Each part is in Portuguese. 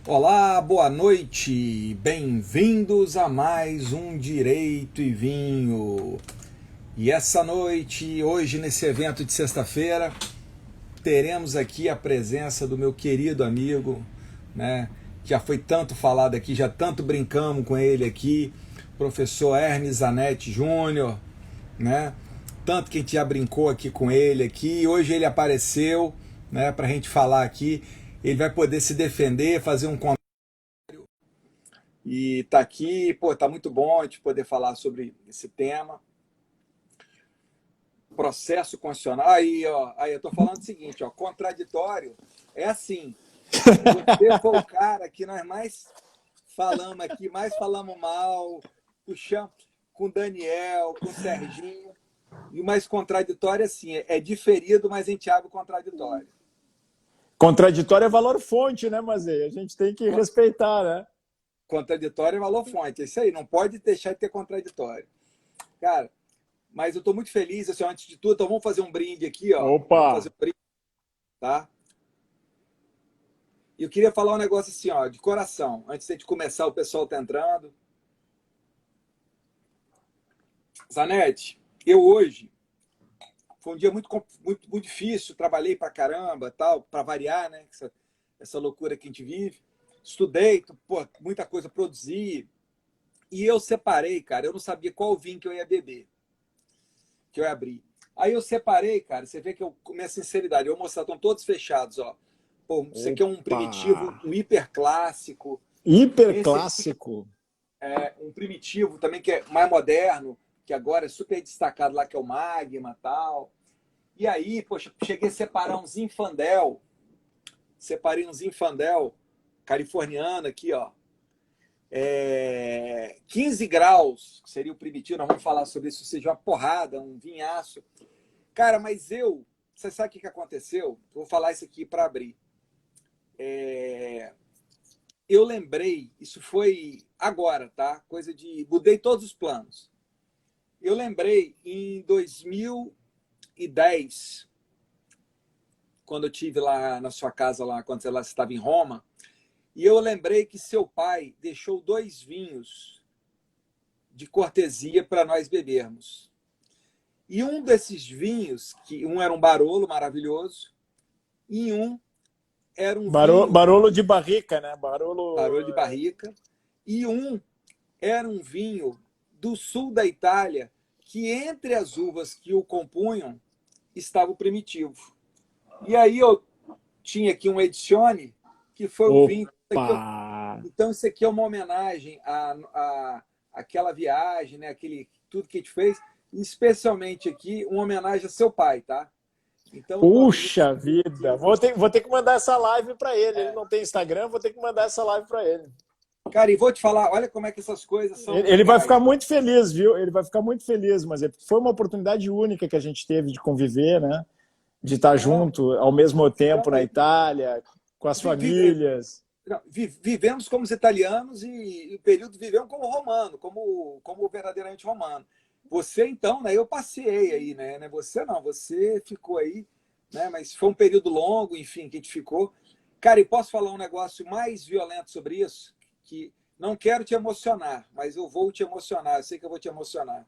Olá, boa noite, bem-vindos a mais um Direito e Vinho. E essa noite, hoje nesse evento de sexta-feira, teremos aqui a presença do meu querido amigo, né? Que já foi tanto falado aqui, já tanto brincamos com ele aqui, professor Hermes Zanetti Júnior, né? Tanto que a gente já brincou aqui com ele aqui, hoje ele apareceu, né, para a gente falar aqui. Ele vai poder se defender, fazer um e tá aqui, pô, tá muito bom a gente poder falar sobre esse tema. Processo constitucional. Aí, ó, aí eu tô falando o seguinte, ó, contraditório é assim. Você foi o cara que nós mais falamos aqui, mais falamos mal, puxamos com o Daniel, com o Serginho. E o mais contraditório, assim, é diferido, mas a gente abre o contraditório. Contraditório é valor fonte, né, Mazei? A gente tem que respeitar, né? Contraditório é valor fonte, é isso aí, não pode deixar de ter contraditório. Cara, mas eu estou muito feliz, assim, antes de tudo, então vamos fazer um brinde aqui, ó. Opa! Vamos fazer um brinde, tá? E eu queria falar um negócio assim, ó, de coração. Antes de começar, o pessoal tá entrando. Zanetti, eu hoje foi um dia muito difícil, trabalhei pra caramba, tal, para variar, né? Essa loucura que a gente vive. Estudei, pô, muita coisa produzi. E eu separei, cara, eu não sabia qual vinho que eu ia beber, que eu ia abrir. Aí eu separei, cara, você vê que eu, com minha sinceridade, eu vou mostrar, estão todos fechados, ó. Pô, isso aqui é um Opa! primitivo, um hiper clássico. Esse aqui Hiperclássico. é um primitivo também que é mais moderno, que agora é super destacado lá, que é o Magma e tal. E aí, poxa, cheguei a separar um Zinfandel. Separei um Zinfandel californiano aqui, ó. 15 graus, que seria o primitivo, nós vamos falar sobre isso, ou seja, uma porrada, um vinhaço. Cara, mas você sabe o que aconteceu? Vou falar isso aqui para abrir. Eu lembrei, isso foi agora, tá? Coisa de. Mudei todos os planos. Eu lembrei em 2010, quando eu tive lá na sua casa, lá, quando ela estava em Roma, e eu lembrei que seu pai deixou 2 vinhos de cortesia para nós bebermos. E um desses vinhos, que um era um Barolo maravilhoso, e um era um vinho Barolo de barrica, né? Barolo Barolo. de barrica, e um era um vinho do sul da Itália, que entre as uvas que o compunham estava o primitivo. E aí eu tinha aqui um Edizione, que foi o vinho. Opa! Então, isso aqui é uma homenagem àquela viagem, né? Tudo que a gente fez, especialmente aqui, uma homenagem a seu pai, tá? Então, pô, Puxa vida! Vou ter que mandar essa live para ele. Ele não tem Instagram, vou ter que mandar essa live para ele. cara, e vou te falar, olha como é que essas coisas são Ele vai legais. ficar muito feliz, viu? Ele vai ficar muito feliz, mas foi uma oportunidade única que a gente teve de conviver, né? De estar Não, junto ao mesmo tempo então, na Itália, com as vi- vi- famílias. não, vivemos como os italianos e o período vivemos como romano, como verdadeiramente romano. Você, então, né? Eu passei aí, né? Você não, você ficou aí, né? Mas foi um período longo, enfim, que a gente ficou. Cara, e posso falar um negócio mais violento sobre isso? Que não quero te emocionar, mas eu vou te emocionar. Eu sei que eu vou te emocionar.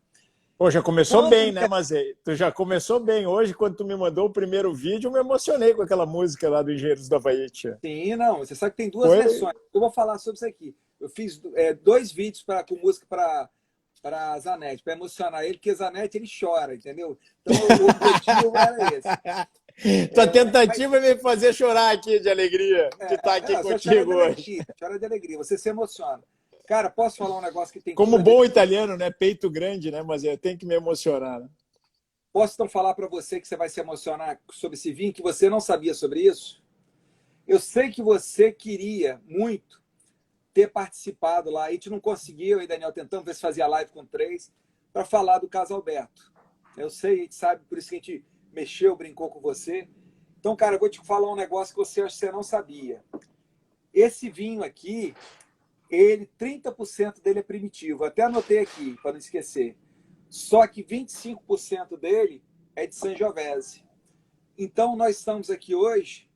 Pô, já começou Quando bem, né, minha... Mazei? Tu já começou bem. Hoje, quando tu me mandou o primeiro vídeo, eu me emocionei com aquela música lá do Engenheiros do Havaí, tia. Sim, não, você sabe que tem duas Foi. versões. Eu vou falar sobre isso aqui. Eu fiz 2 vídeos com música para Zanetti, para emocionar ele, porque Zanetti ele chora, entendeu? Então o objetivo era esse. Tua Mas tentativa é me fazer chorar aqui de alegria de estar aqui você chora de contigo hoje. alegria, chora de alegria, você se emociona. Cara, posso falar um negócio que tem tudo Como a ver bom com... italiano, né? Peito grande, né? Mas eu tenho que me emocionar. Né? Posso então falar para você que você vai se emocionar sobre esse vinho, que você não sabia sobre isso? Eu sei que você queria muito ter participado lá. A gente não conseguiu, eu e Daniel tentamos ver se fazia live com 3 para falar do caso Alberto. Eu sei, a gente sabe, por isso que a gente mexeu, brincou com você. Então, cara, eu vou te falar um negócio que você acha que você não sabia. Esse vinho aqui, 30% dele é primitivo. Até anotei aqui, para não esquecer. Só que 25% dele é de Sangiovese. Então, nós estamos aqui hoje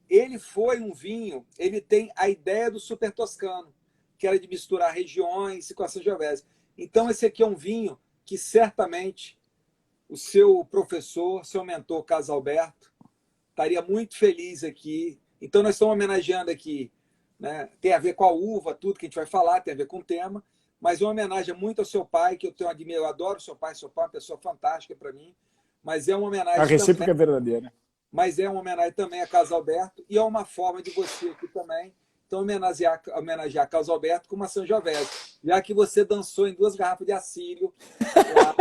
ele foi um vinho, ele tem a ideia do super toscano, que era de misturar regiões com a Sangiovese. Então, esse aqui é um vinho que certamente o seu professor, seu mentor, Carlos Alberto, estaria muito feliz aqui. Então, nós estamos homenageando aqui, né? Tem a ver com a uva, tudo que a gente vai falar, tem a ver com o tema, mas uma homenagem muito ao seu pai, que eu adoro seu pai é uma pessoa fantástica para mim, mas é uma homenagem A recíproca também, é verdadeira. mas é uma homenagem também a Carlos Alberto, e é uma forma de você aqui também, então homenagear Carlos Alberto com uma Sangiovese, já que você dançou em 2 garrafas de Acílio lá.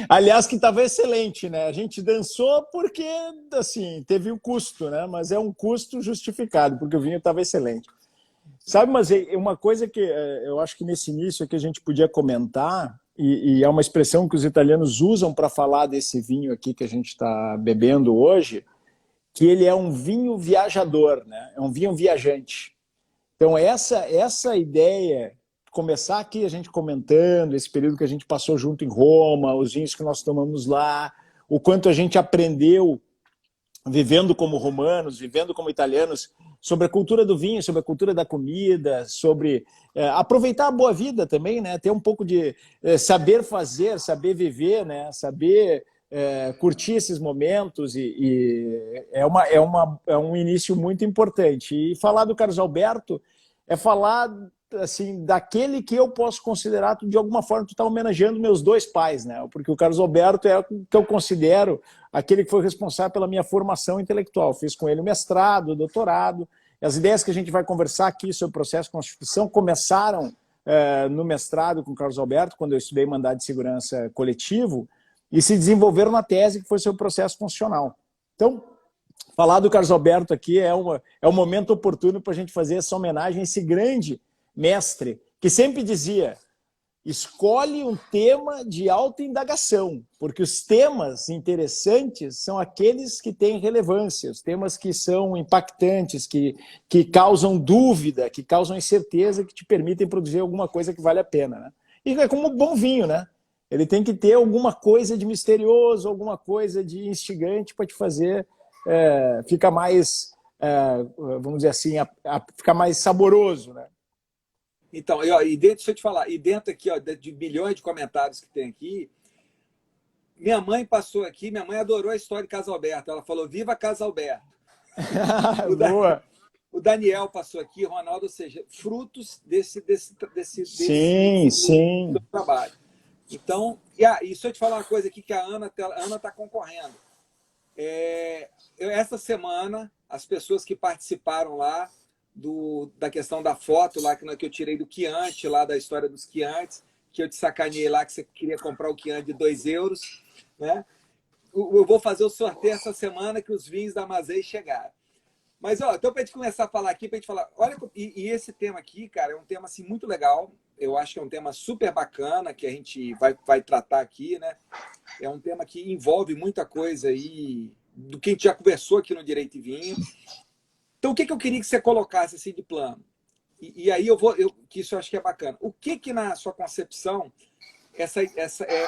Aliás, que estava excelente, né? A gente dançou porque, assim, teve o custo, né? Mas é um custo justificado, porque o vinho estava excelente. Sabe, mas uma coisa que eu acho que nesse início aqui a gente podia comentar, e é uma expressão que os italianos usam para falar desse vinho aqui que a gente está bebendo hoje, que ele é um vinho viajador, né? É um vinho viajante. Então, essa ideia, começar aqui a gente comentando esse período que a gente passou junto em Roma, os vinhos que nós tomamos lá, o quanto a gente aprendeu vivendo como romanos, vivendo como italianos, sobre a cultura do vinho, sobre a cultura da comida, sobre aproveitar a boa vida também, né? Ter um pouco de saber fazer, saber viver, né? Saber curtir esses momentos e é um início muito importante. E falar do Carlos Alberto é falar assim daquele que eu posso considerar de alguma forma tu está homenageando meus 2 pais, né? Porque o Carlos Alberto é o que eu considero aquele que foi responsável pela minha formação intelectual. Fiz com ele o mestrado, o doutorado. As ideias que a gente vai conversar aqui sobre o processo de constituição começaram no mestrado com o Carlos Alberto, quando eu estudei mandado de segurança coletivo, e se desenvolveram na tese que foi sobre o processo constitucional. Então, falar do Carlos Alberto aqui é um momento oportuno para a gente fazer essa homenagem a esse grande mestre, que sempre dizia: escolhe um tema de alta indagação, porque os temas interessantes são aqueles que têm relevância, os temas que são impactantes, que causam dúvida, que causam incerteza, que te permitem produzir alguma coisa que vale a pena, né? E é como um bom vinho, né? Ele tem que ter alguma coisa de misterioso, alguma coisa de instigante para te fazer ficar mais, vamos dizer assim, ficar mais saboroso, né? Então, deixa eu te falar, e dentro aqui, ó, de milhões de comentários que tem aqui, minha mãe passou aqui, minha mãe adorou a história de Carlos Alberto, ela falou, viva Carlos Alberto. Boa. O Daniel passou aqui, Ronaldo, ou seja, frutos desse sim. trabalho. Então, e se eu te falar uma coisa aqui que a Ana está concorrendo. Essa semana, as pessoas que participaram lá da questão da foto lá que eu tirei do Chianti, lá da história dos Chiantis, que eu te sacaneei lá que você queria comprar o Chianti de 2 euros, né? Eu vou fazer o sorteio essa semana que os vinhos da Mazei chegaram. Mas, então, para a gente começar a falar aqui, para a gente falar... Olha, e esse tema aqui, cara, é um tema assim, muito legal. Eu acho que é um tema super bacana que a gente vai tratar aqui, né? É um tema que envolve muita coisa aí do que a gente já conversou aqui no Direito e Vinho. Então, o que eu queria que você colocasse assim de plano? E aí que isso eu acho que é bacana. O que na sua concepção,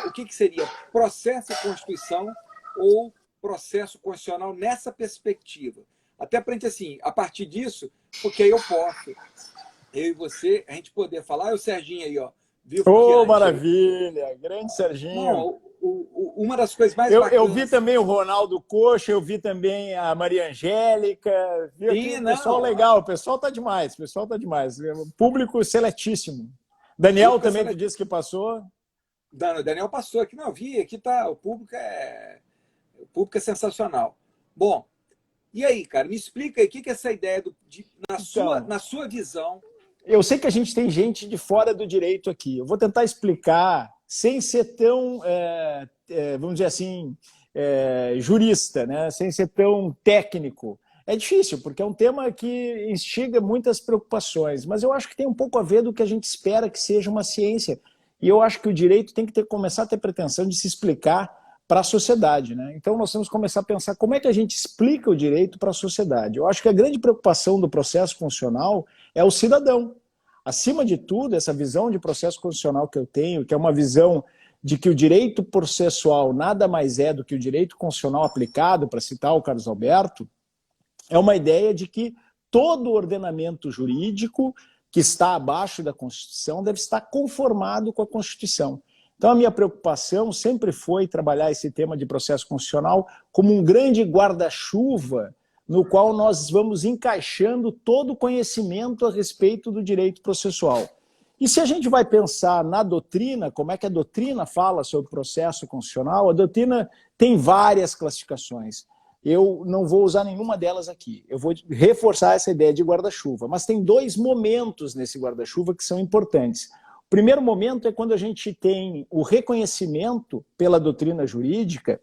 o que seria processo de Constituição ou processo constitucional nessa perspectiva? Até para a gente, assim, a partir disso, porque aí eu e você, a gente poder falar, o Serginho aí, ó. Ô, maravilha! Grande Serginho. Não, uma das coisas mais bacanas... Eu vi também o Ronaldo Coxa, eu vi também a Maria Angélica. Sim, pessoal legal, o pessoal tá demais, Público seletíssimo. Daniel também, tu disse que passou. Daniel passou aqui, não, vi, aqui tá, o público é sensacional. Bom, e aí, cara, me explica aí o que é essa ideia na sua visão. Eu sei que a gente tem gente de fora do direito aqui. Eu vou tentar explicar sem ser tão, vamos dizer assim, jurista, né? Sem ser tão técnico. É difícil, porque é um tema que instiga muitas preocupações, mas eu acho que tem um pouco a ver do que a gente espera que seja uma ciência. E eu acho que o direito tem que começar a ter pretensão de se explicar para a sociedade, né? Então nós temos que começar a pensar como é que a gente explica o direito para a sociedade. Eu acho que a grande preocupação do processo constitucional é o cidadão. Acima de tudo, essa visão de processo constitucional que eu tenho, que é uma visão de que o direito processual nada mais é do que o direito constitucional aplicado, para citar o Carlos Alberto, é uma ideia de que todo ordenamento jurídico que está abaixo da Constituição deve estar conformado com a Constituição. Então, a minha preocupação sempre foi trabalhar esse tema de processo constitucional como um grande guarda-chuva no qual nós vamos encaixando todo o conhecimento a respeito do direito processual. E se a gente vai pensar na doutrina, como é que a doutrina fala sobre o processo constitucional, a doutrina tem várias classificações. Eu não vou usar nenhuma delas aqui. Eu vou reforçar essa ideia de guarda-chuva. Mas tem dois momentos nesse guarda-chuva que são importantes. O primeiro momento é quando a gente tem o reconhecimento pela doutrina jurídica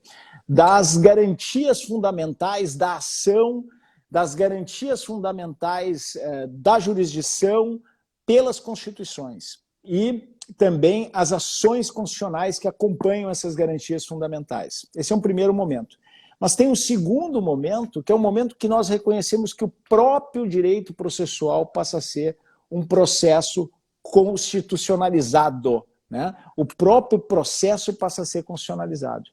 das garantias fundamentais da ação, das garantias fundamentais da jurisdição pelas constituições e também as ações constitucionais que acompanham essas garantias fundamentais. Esse é um primeiro momento. Mas tem um segundo momento, que é o momento que nós reconhecemos que o próprio direito processual passa a ser um processo constitucionalizado, né? O próprio processo passa a ser constitucionalizado.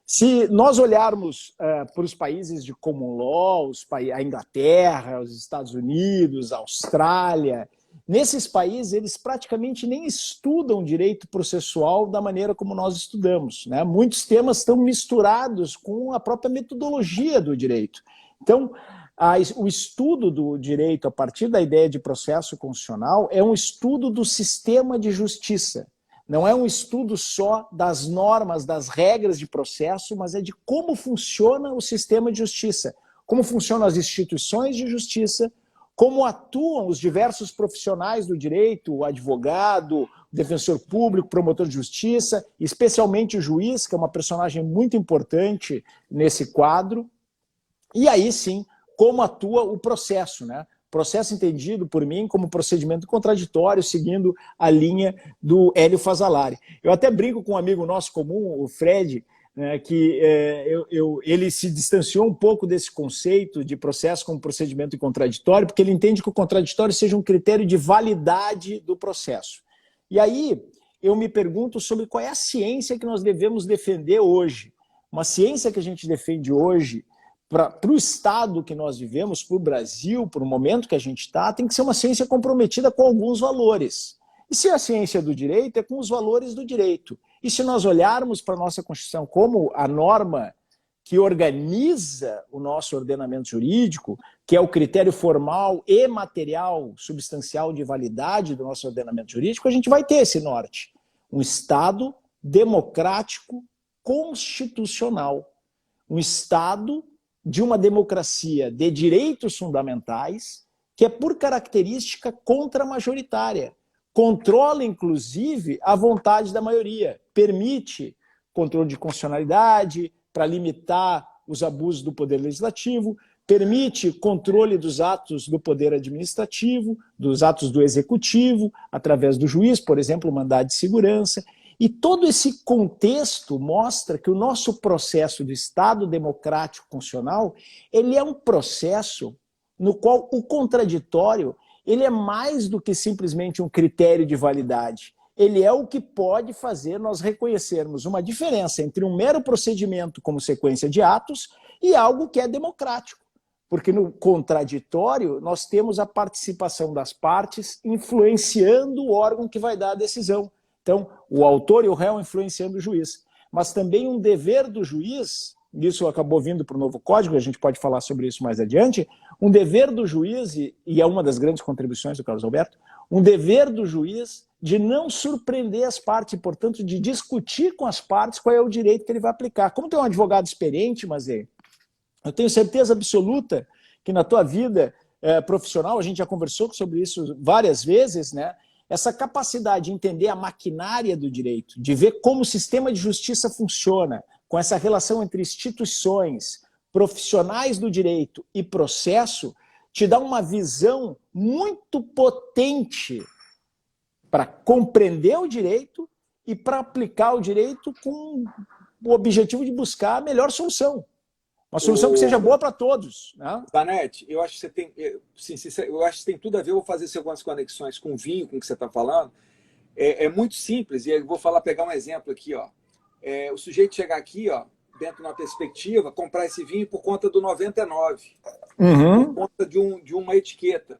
Se nós olharmos para os países de common law, a Inglaterra, os Estados Unidos, a Austrália, nesses países eles praticamente nem estudam direito processual da maneira como nós estudamos, né? Muitos temas estão misturados com a própria metodologia do direito. Então, o estudo do direito a partir da ideia de processo constitucional é um estudo do sistema de justiça. Não é um estudo só das normas, das regras de processo, mas é de como funciona o sistema de justiça, como funcionam as instituições de justiça, como atuam os diversos profissionais do direito, o advogado, o defensor público, o promotor de justiça, especialmente o juiz, que é uma personagem muito importante nesse quadro. E aí sim, como atua o processo, né? Processo entendido por mim como procedimento contraditório, seguindo a linha do Hélio Fazzolari. Eu até brinco com um amigo nosso comum, o Fred, né, que ele se distanciou um pouco desse conceito de processo como procedimento contraditório, porque ele entende que o contraditório seja um critério de validade do processo. E aí eu me pergunto sobre qual é a ciência que nós devemos defender hoje. Uma ciência que a gente defende hoje para o estado que nós vivemos, para o Brasil, para o momento que a gente está, tem que ser uma ciência comprometida com alguns valores. E se a ciência do direito é com os valores do direito. E se nós olharmos para a nossa Constituição como a norma que organiza o nosso ordenamento jurídico, que é o critério formal e material substancial de validade do nosso ordenamento jurídico, a gente vai ter esse norte. Um Estado democrático constitucional. Um Estado de uma democracia de direitos fundamentais, que é por característica contramajoritária. Controla, inclusive, a vontade da maioria. Permite controle de constitucionalidade para limitar os abusos do poder legislativo, permite controle dos atos do poder administrativo, dos atos do executivo, através do juiz, por exemplo, o mandado de segurança. E todo esse contexto mostra que o nosso processo do Estado democrático constitucional, ele é um processo no qual o contraditório ele é mais do que simplesmente um critério de validade. Ele é o que pode fazer nós reconhecermos uma diferença entre um mero procedimento como sequência de atos e algo que é democrático. Porque no contraditório nós temos a participação das partes influenciando o órgão que vai dar a decisão. Então, o autor e o réu influenciando o juiz. Mas também um dever do juiz, isso acabou vindo para o novo código, a gente pode falar sobre isso mais adiante, um dever do juiz, e é uma das grandes contribuições do Carlos Alberto, um dever do juiz de não surpreender as partes, e, portanto, de discutir com as partes qual é o direito que ele vai aplicar. Como tem um advogado experiente, mas eu tenho certeza absoluta que na tua vida profissional, a gente já conversou sobre isso várias vezes, né? Essa capacidade de entender a maquinária do direito, de ver como o sistema de justiça funciona, com essa relação entre instituições, profissionais do direito e processo, te dá uma visão muito potente para compreender o direito e para aplicar o direito com o objetivo de buscar a melhor solução. Uma solução que seja boa para todos. Né? Zanetti, eu acho que você tem, eu acho que tem tudo a ver, eu vou fazer algumas conexões com o vinho, com o que você está falando. É muito simples, e eu vou pegar um exemplo aqui. Ó. O sujeito chegar aqui, ó, dentro de uma perspectiva, comprar esse vinho por conta do 99. por Uhum. conta de uma etiqueta.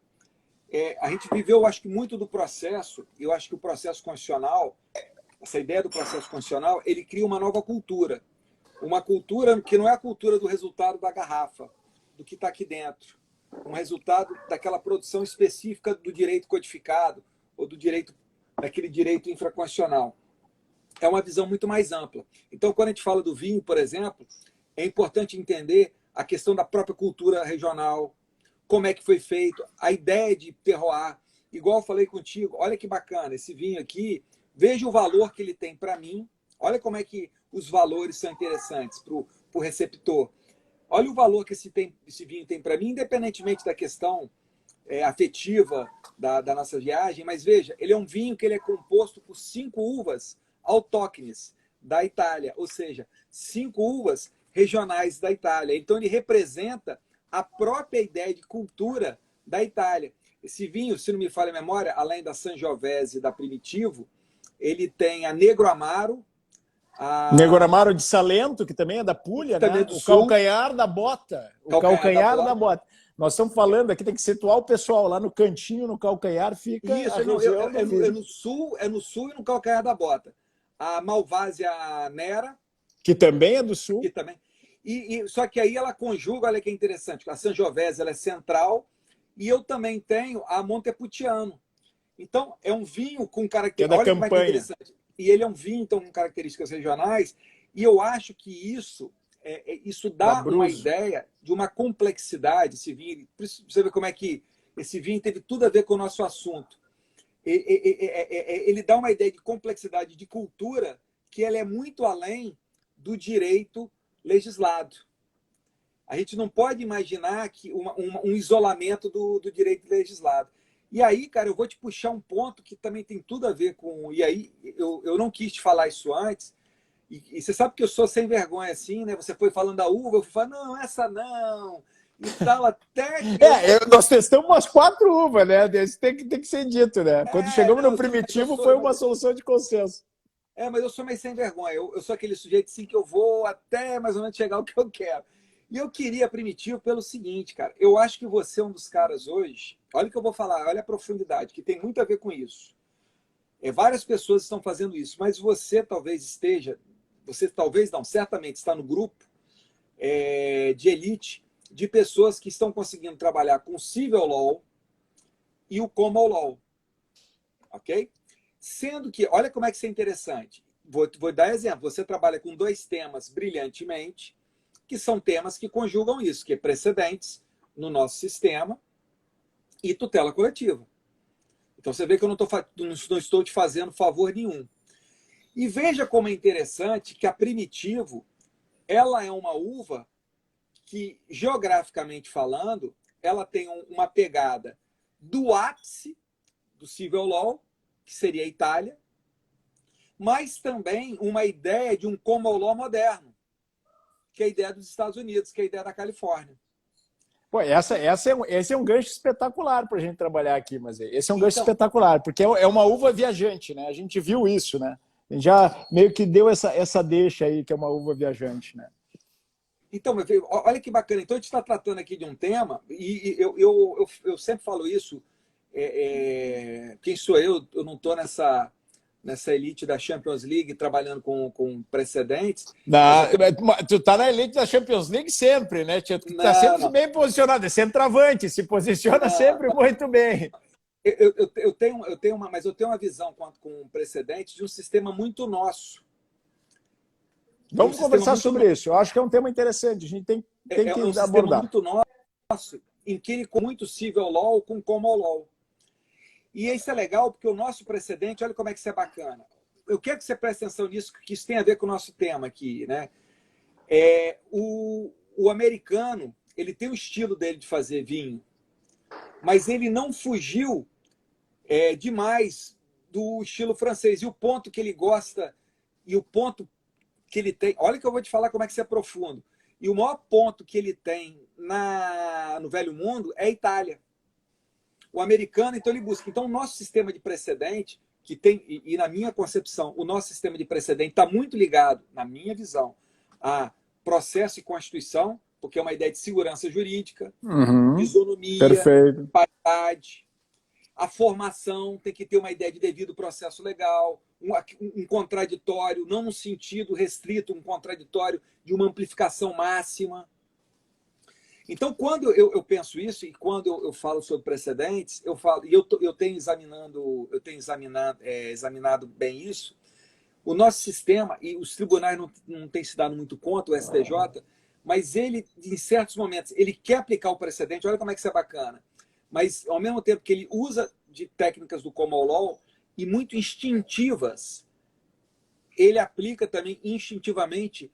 A gente viveu, acho que, muito do processo. Eu acho que o processo constitucional, essa ideia do processo constitucional, ele cria uma nova cultura. Uma cultura que não é a cultura do resultado da garrafa, do que está aqui dentro. Um resultado daquela produção específica do direito codificado ou daquele direito infraconstitucional. É uma visão muito mais ampla. Então, quando a gente fala do vinho, por exemplo, é importante entender a questão da própria cultura regional, como é que foi feito, a ideia de terroir. Igual eu falei contigo, olha que bacana, esse vinho aqui, veja o valor que ele tem para mim, olha como é que os valores são interessantes para o receptor. Olha o valor que esse vinho tem para mim, independentemente da questão afetiva da nossa viagem, mas veja, ele é um vinho que ele é composto por 5 uvas autóctones da Itália, ou seja, 5 uvas regionais da Itália. Então ele representa a própria ideia de cultura da Itália. Esse vinho, se não me falha a memória, além da Sangiovese e da Primitivo, ele tem a Negro Amaro, Negro Amaro de Salento, que também é da Puglia, também né? do O Sul, calcanhar da bota. O calcanhar calcanhar da bota. Nós estamos falando aqui, tem que situar o pessoal lá no cantinho, no calcanhar, fica a Isso, região do vinho. é no sul e no calcanhar da bota. A Malvasia Nera, Que também é do sul. que também. Só que aí ela conjuga, olha que interessante, a Sangiovese ela é central, e eu também tenho a Montepulciano. Então, é um vinho com Que é características. da Olha como é que é campanha. interessante. E ele é um vinho, então, com características regionais, e eu acho que isso O dá uma Abruzzo. ideia de uma complexidade. Esse vinho, você vê como é que esse vinho teve tudo a ver com o nosso assunto. Ele dá uma ideia de complexidade de cultura que ela é muito além do direito legislado. A gente não pode imaginar que um isolamento do direito legislado. E aí, cara, eu vou te puxar um ponto que também tem tudo a ver com. E aí, eu não quis te falar isso antes. E você sabe que eu sou sem vergonha assim, né? Você foi falando da uva, eu fui falando, não, essa não. E tal, até que Nós testamos umas 4 uvas, né? Esse tem que ser dito, né? Quando chegamos não, no mas eu primitivo, sou, foi uma solução de consenso. mas eu sou meio sem vergonha. Eu sou aquele sujeito sim que eu vou até mais ou menos chegar ao que eu quero. E eu queria Primitivo pelo seguinte, cara. Eu acho que você é um dos caras hoje. Olha o que eu vou falar, olha a profundidade, que tem muito a ver com isso. Várias pessoas estão fazendo isso, mas você talvez esteja, você talvez não, certamente está no grupo de elite de pessoas que estão conseguindo trabalhar com o Civil Law e o Common Law. Ok? Sendo que, olha como é que isso é interessante. Vou dar exemplo. Você trabalha com 2 temas brilhantemente, que são temas que conjugam isso, que é precedentes no nosso sistema e tutela coletiva. Então você vê que eu não estou te fazendo favor nenhum. E veja como é interessante que a Primitivo, ela é uma uva que, geograficamente falando, ela tem uma pegada do ápice do Civil Law, que seria a Itália, mas também uma ideia de um common law moderno, que é a ideia dos Estados Unidos, que é a ideia da Califórnia. Pô, esse é um gancho espetacular para a gente trabalhar aqui, mas esse é um gancho Então, espetacular, porque é uma uva viajante, né? A gente viu isso, né? A gente já meio que deu essa deixa aí, que é uma uva viajante, né? então, meu filho, olha que bacana. Então, a gente está tratando aqui de um tema, e eu sempre falo isso, quem sou eu? Eu não estou nessa elite da Champions League trabalhando com precedentes, mas eu tenho... Tu tá na elite da Champions League sempre, né? Tu tá Não, sempre não, bem posicionado, é centroavante, se posiciona não. sempre muito bem. Mas eu tenho uma visão com precedentes de um sistema muito nosso. De um Vamos sistema conversar muito sobre isso. Eu acho que é um tema interessante, a gente tem é que um sistema abordar. muito nosso, em que ele com muito civil law com common law. E isso é legal porque o nosso precedente, olha como é que isso é bacana. Eu quero que você preste atenção nisso, que isso tem a ver com o nosso tema aqui, né? O americano, ele tem o estilo dele de fazer vinho, mas ele não fugiu demais do estilo francês. E o ponto que ele gosta, e o ponto que ele tem, olha que eu vou te falar como é que isso é profundo. E o maior ponto que ele tem no Velho Mundo é a Itália. O americano, então, ele busca. Então, o nosso sistema de precedente, que tem, e na minha concepção, o nosso sistema de precedente está muito ligado, na minha visão, a processo e Constituição, porque é uma ideia de segurança jurídica, Uhum. isonomia, Perfeito. paridade. A formação tem que ter uma ideia de devido processo legal, um contraditório, não no sentido restrito, um contraditório de uma amplificação máxima. Então, quando eu penso isso e quando eu falo sobre precedentes, eu falo, e eu tenho examinado bem isso. O nosso sistema, e os tribunais não têm se dado muito conta, o STJ, mas ele, em certos momentos, ele quer aplicar o precedente, olha como é que isso é bacana, mas ao mesmo tempo que ele usa de técnicas do common law e muito instintivas, ele aplica também instintivamente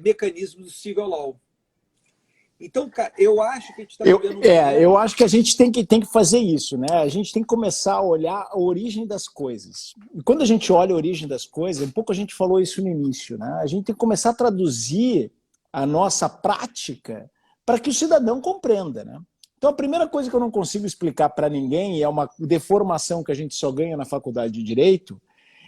mecanismos do civil law. Então, cara, eu acho que a gente está vivendo eu acho que a gente tem que fazer isso, né? A gente tem que começar a olhar a origem das coisas. E quando a gente olha a origem das coisas, um pouco a gente falou isso no início, né? A gente tem que começar a traduzir a nossa prática para que o cidadão compreenda, né? Então, a primeira coisa que eu não consigo explicar para ninguém, e é uma deformação que a gente só ganha na faculdade de Direito,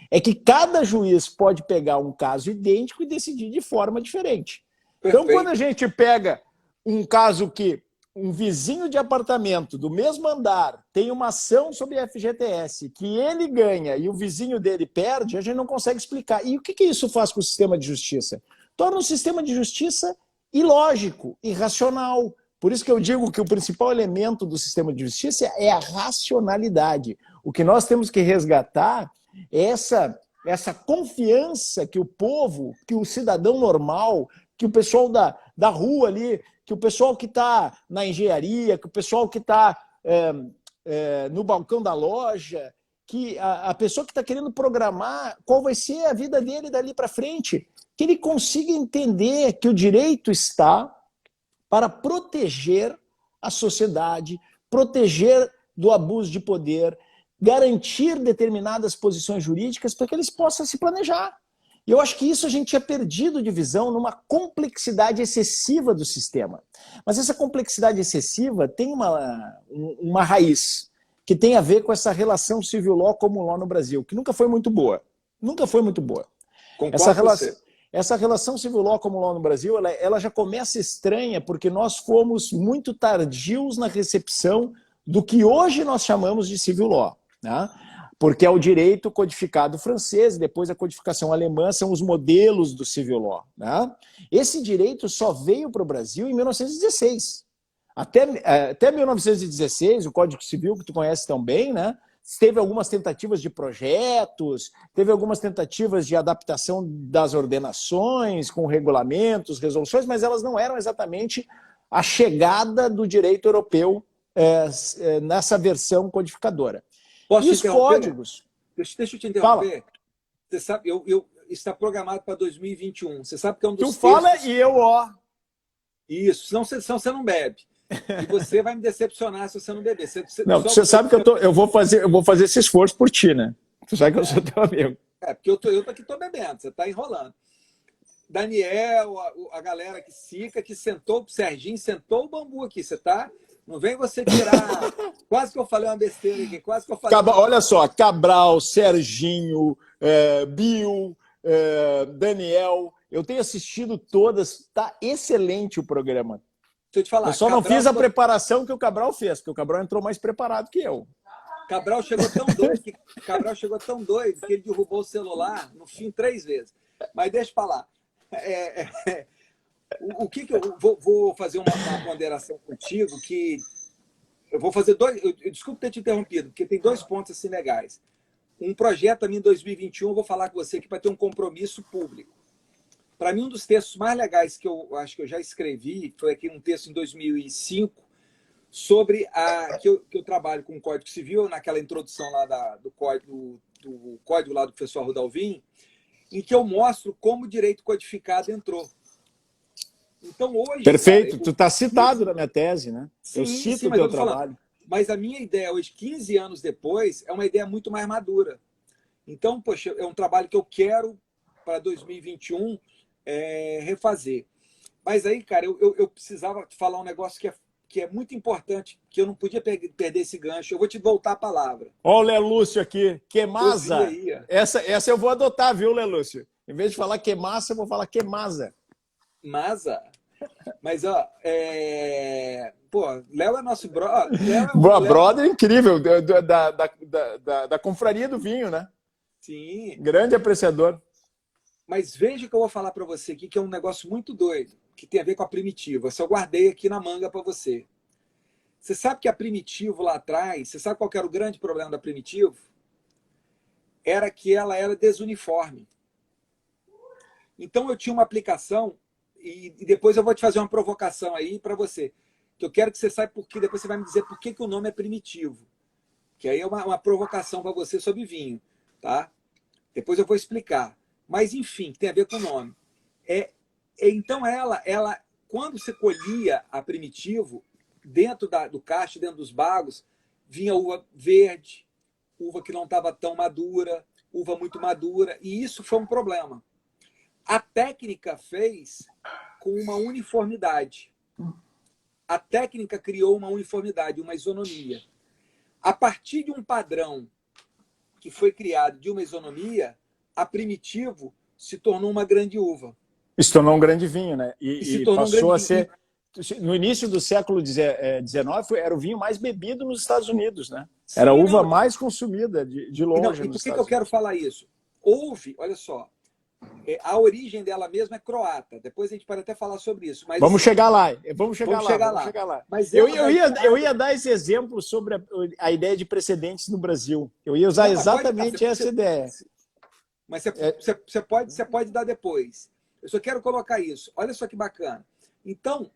é que cada juiz pode pegar um caso idêntico e decidir de forma diferente. Perfeito. Então, quando a gente pega um caso que um vizinho de apartamento do mesmo andar tem uma ação sobre FGTS que ele ganha e o vizinho dele perde, a gente não consegue explicar. E o que isso faz com o sistema de justiça? Torna o sistema de justiça ilógico, irracional. Por isso que eu digo que o principal elemento do sistema de justiça é a racionalidade. O que nós temos que resgatar é essa confiança que o povo, que o cidadão normal, que o pessoal da rua ali, que o pessoal que está na engenharia, que o pessoal que está no balcão da loja, que a pessoa que está querendo programar qual vai ser a vida dele dali para frente, que ele consiga entender que o direito está para proteger a sociedade, proteger do abuso de poder, garantir determinadas posições jurídicas para que eles possam se planejar. E eu acho que isso a gente tinha perdido de visão numa complexidade excessiva do sistema. Mas essa complexidade excessiva tem uma raiz que tem a ver com essa relação civil law common law no Brasil, que nunca foi muito boa. Nunca foi muito boa. Essa relação civil law common law no Brasil, ela já começa estranha porque nós fomos muito tardios na recepção do que hoje nós chamamos de civil law, né? Porque é o direito codificado francês, depois a codificação alemã são os modelos do civil law, né? Esse direito só veio para o Brasil em 1916. Até 1916, o Código Civil, que tu conhece tão bem, né? Teve algumas tentativas de projetos, teve algumas tentativas de adaptação das ordenações, com regulamentos, resoluções, mas elas não eram exatamente a chegada do direito europeu nessa versão codificadora. Posso e os códigos... Deixa eu te interromper. Fala. Você sabe, está programado para 2021. Você sabe que é um dos textos... Tu fala e eu, ó. Isso, senão você não bebe. E você vai me decepcionar se você não beber. Você sabe que eu vou fazer esse esforço por ti, né? Tu sabe que eu sou teu amigo. Porque eu aqui estou bebendo, você está enrolando. Daniel, a galera que Sica, que sentou, o Serginho sentou o bambu aqui, você tá... Não vem você tirar... Quase que eu falei uma besteira aqui, quase que eu falei... Olha só, Cabral, Serginho, Bill, Daniel, eu tenho assistido todas, tá excelente o programa. Deixa eu te falar. Eu só não fiz a preparação que o Cabral fez, porque o Cabral entrou mais preparado que eu. Cabral chegou tão doido que ele derrubou o celular no fim 3 vezes. Mas deixa eu falar. O que eu vou fazer uma ponderação contigo que eu vou fazer desculpa ter te interrompido, porque tem 2 pontos assim legais. Um projeto também em 2021, eu vou falar com você que vai ter um compromisso público. Para mim, um dos textos mais legais que eu acho que eu já escrevi foi aqui um texto em 2005 sobre que eu trabalho com o Código Civil, naquela introdução lá do código lá do professor Rudalvin, em que eu mostro como o direito codificado entrou. Então, hoje... Perfeito, cara, tu está citado na minha tese, né? Sim, eu cito o teu trabalho. Mas a minha ideia hoje, 15 anos depois, é uma ideia muito mais madura. Então, poxa, é um trabalho que eu quero para 2021 refazer. Mas aí, cara, eu precisava falar um negócio que é muito importante, que eu não podia perder esse gancho. Eu vou te voltar a palavra. Ó o Lelúcio aqui, quemasa. Essa eu vou adotar, viu, Lelúcio? Em vez de falar quemassa, eu vou falar quemasa. Masa? Mas, ó, pô, Léo é nosso brother. Brother incrível, da confraria do vinho, né? Sim. Grande apreciador. Mas veja o que eu vou falar para você aqui, que é um negócio muito doido, que tem a ver com a Primitiva. Eu só guardei aqui na manga para você. Você sabe que a Primitivo lá atrás, você sabe qual que era o grande problema da Primitivo? Era que ela era desuniforme. Então eu tinha uma aplicação, e depois eu vou te fazer uma provocação aí para você, que eu quero que você saiba por quê, depois você vai me dizer por que o nome é Primitivo. Que aí é uma provocação para você sobre vinho, tá? Depois eu vou explicar. Mas, enfim, tem a ver com o nome. Então, ela, quando você colhia a Primitivo, dentro do cacho, dentro dos bagos, vinha uva verde, uva que não estava tão madura, uva muito madura, e isso foi um problema. A técnica fez com uma uniformidade. A técnica criou uma uniformidade, uma isonomia. A partir de um padrão que foi criado de uma isonomia, a Primitivo se tornou uma grande uva. Se tornou um grande vinho, né? Se E tornou passou um a grande ser... No início do século XIX, era o vinho mais bebido nos Estados Unidos, né? Sim, era a uva mais consumida de longe e nos por que Estados eu quero Unidos. falar isso? Houve, olha só, a origem dela mesma é croata. Depois a gente pode até falar sobre isso. Mas, vamos assim, chegar lá. Vamos chegar lá. Mas eu ia dar esse exemplo sobre a ideia de precedentes no Brasil. Eu ia usar exatamente essa ideia. Mas você pode dar depois. Eu só quero colocar isso. Olha só que bacana. Então,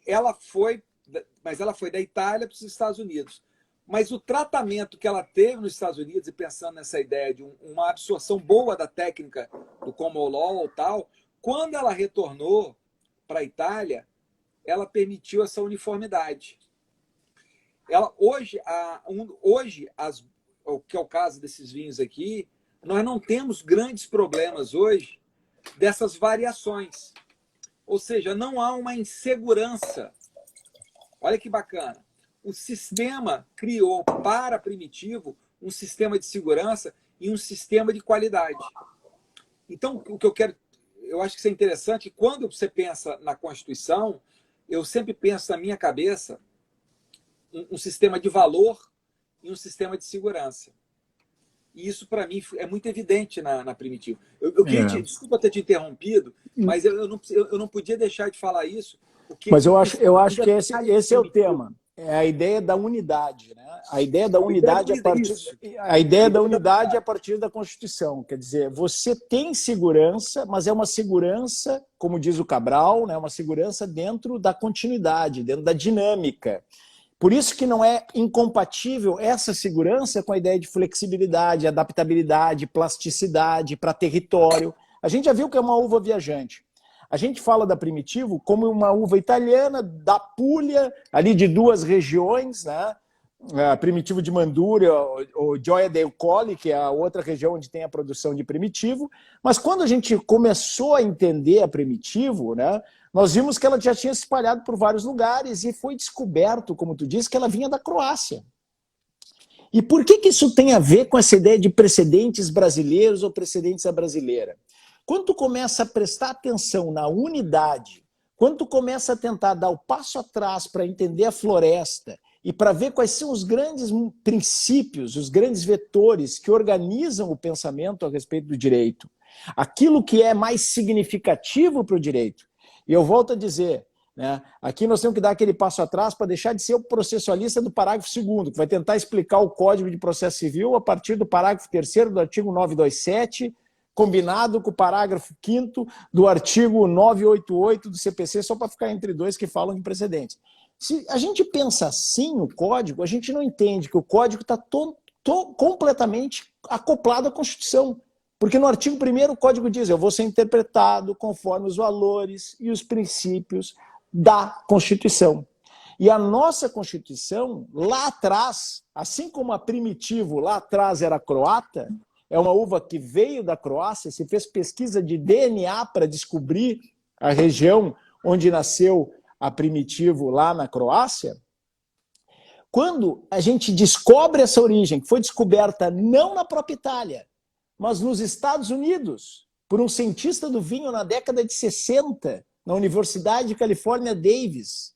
ela foi da Itália para os Estados Unidos. Mas o tratamento que ela teve nos Estados Unidos, e pensando nessa ideia de uma absorção boa da técnica do Common Law ou tal, quando ela retornou para a Itália, ela permitiu essa uniformidade. Hoje, o que é o caso desses vinhos aqui, nós não temos grandes problemas hoje dessas variações. Ou seja, não há uma insegurança. Olha que bacana. O sistema criou para Primitivo um sistema de segurança e um sistema de qualidade. Então, o que eu acho que isso é interessante, quando você pensa na Constituição, eu sempre penso na minha cabeça um sistema de valor e um sistema de segurança. E isso, para mim, é muito evidente na Primitivo. Desculpa ter te interrompido, mas eu não podia deixar de falar isso. Mas eu acho que esse é o tema. É a ideia da unidade, né? A ideia da unidade a partir da Constituição. Quer dizer, você tem segurança, mas é uma segurança, como diz o Cabral, né? Uma segurança dentro da continuidade, dentro da dinâmica. Por isso que não é incompatível essa segurança com a ideia de flexibilidade, adaptabilidade, plasticidade para território. A gente já viu que é uma uva viajante. A gente fala da Primitivo como uma uva italiana, da Puglia, ali de duas regiões, né? A Primitivo de Manduria, ou Gioia del Colle, que é a outra região onde tem a produção de Primitivo. Mas quando a gente começou a entender a Primitivo, né, nós vimos que ela já tinha se espalhado por vários lugares e foi descoberto, como tu disse, que ela vinha da Croácia. E por que isso tem a ver com essa ideia de precedentes brasileiros ou precedentes à brasileira? Quando tu começa a prestar atenção na unidade, quando tu começa a tentar dar o passo atrás para entender a floresta e para ver quais são os grandes princípios, os grandes vetores que organizam o pensamento a respeito do direito, aquilo que é mais significativo para o direito. E eu volto a dizer, né, aqui nós temos que dar aquele passo atrás para deixar de ser o processualista do parágrafo 2º, que vai tentar explicar o Código de Processo Civil a partir do parágrafo 3º do artigo 927, combinado com o parágrafo 5º do artigo 988 do CPC, só para ficar entre dois que falam de precedentes. Se a gente pensa assim no Código, a gente não entende que o Código está completamente acoplado à Constituição. Porque no artigo 1º o Código diz: eu vou ser interpretado conforme os valores e os princípios da Constituição. E a nossa Constituição, lá atrás, assim como a Primitivo lá atrás era croata, é uma uva que veio da Croácia, se fez pesquisa de DNA para descobrir a região onde nasceu a Primitivo lá na Croácia. Quando a gente descobre essa origem, que foi descoberta não na própria Itália, mas nos Estados Unidos, por um cientista do vinho na década de 60, na Universidade de Califórnia, Davis,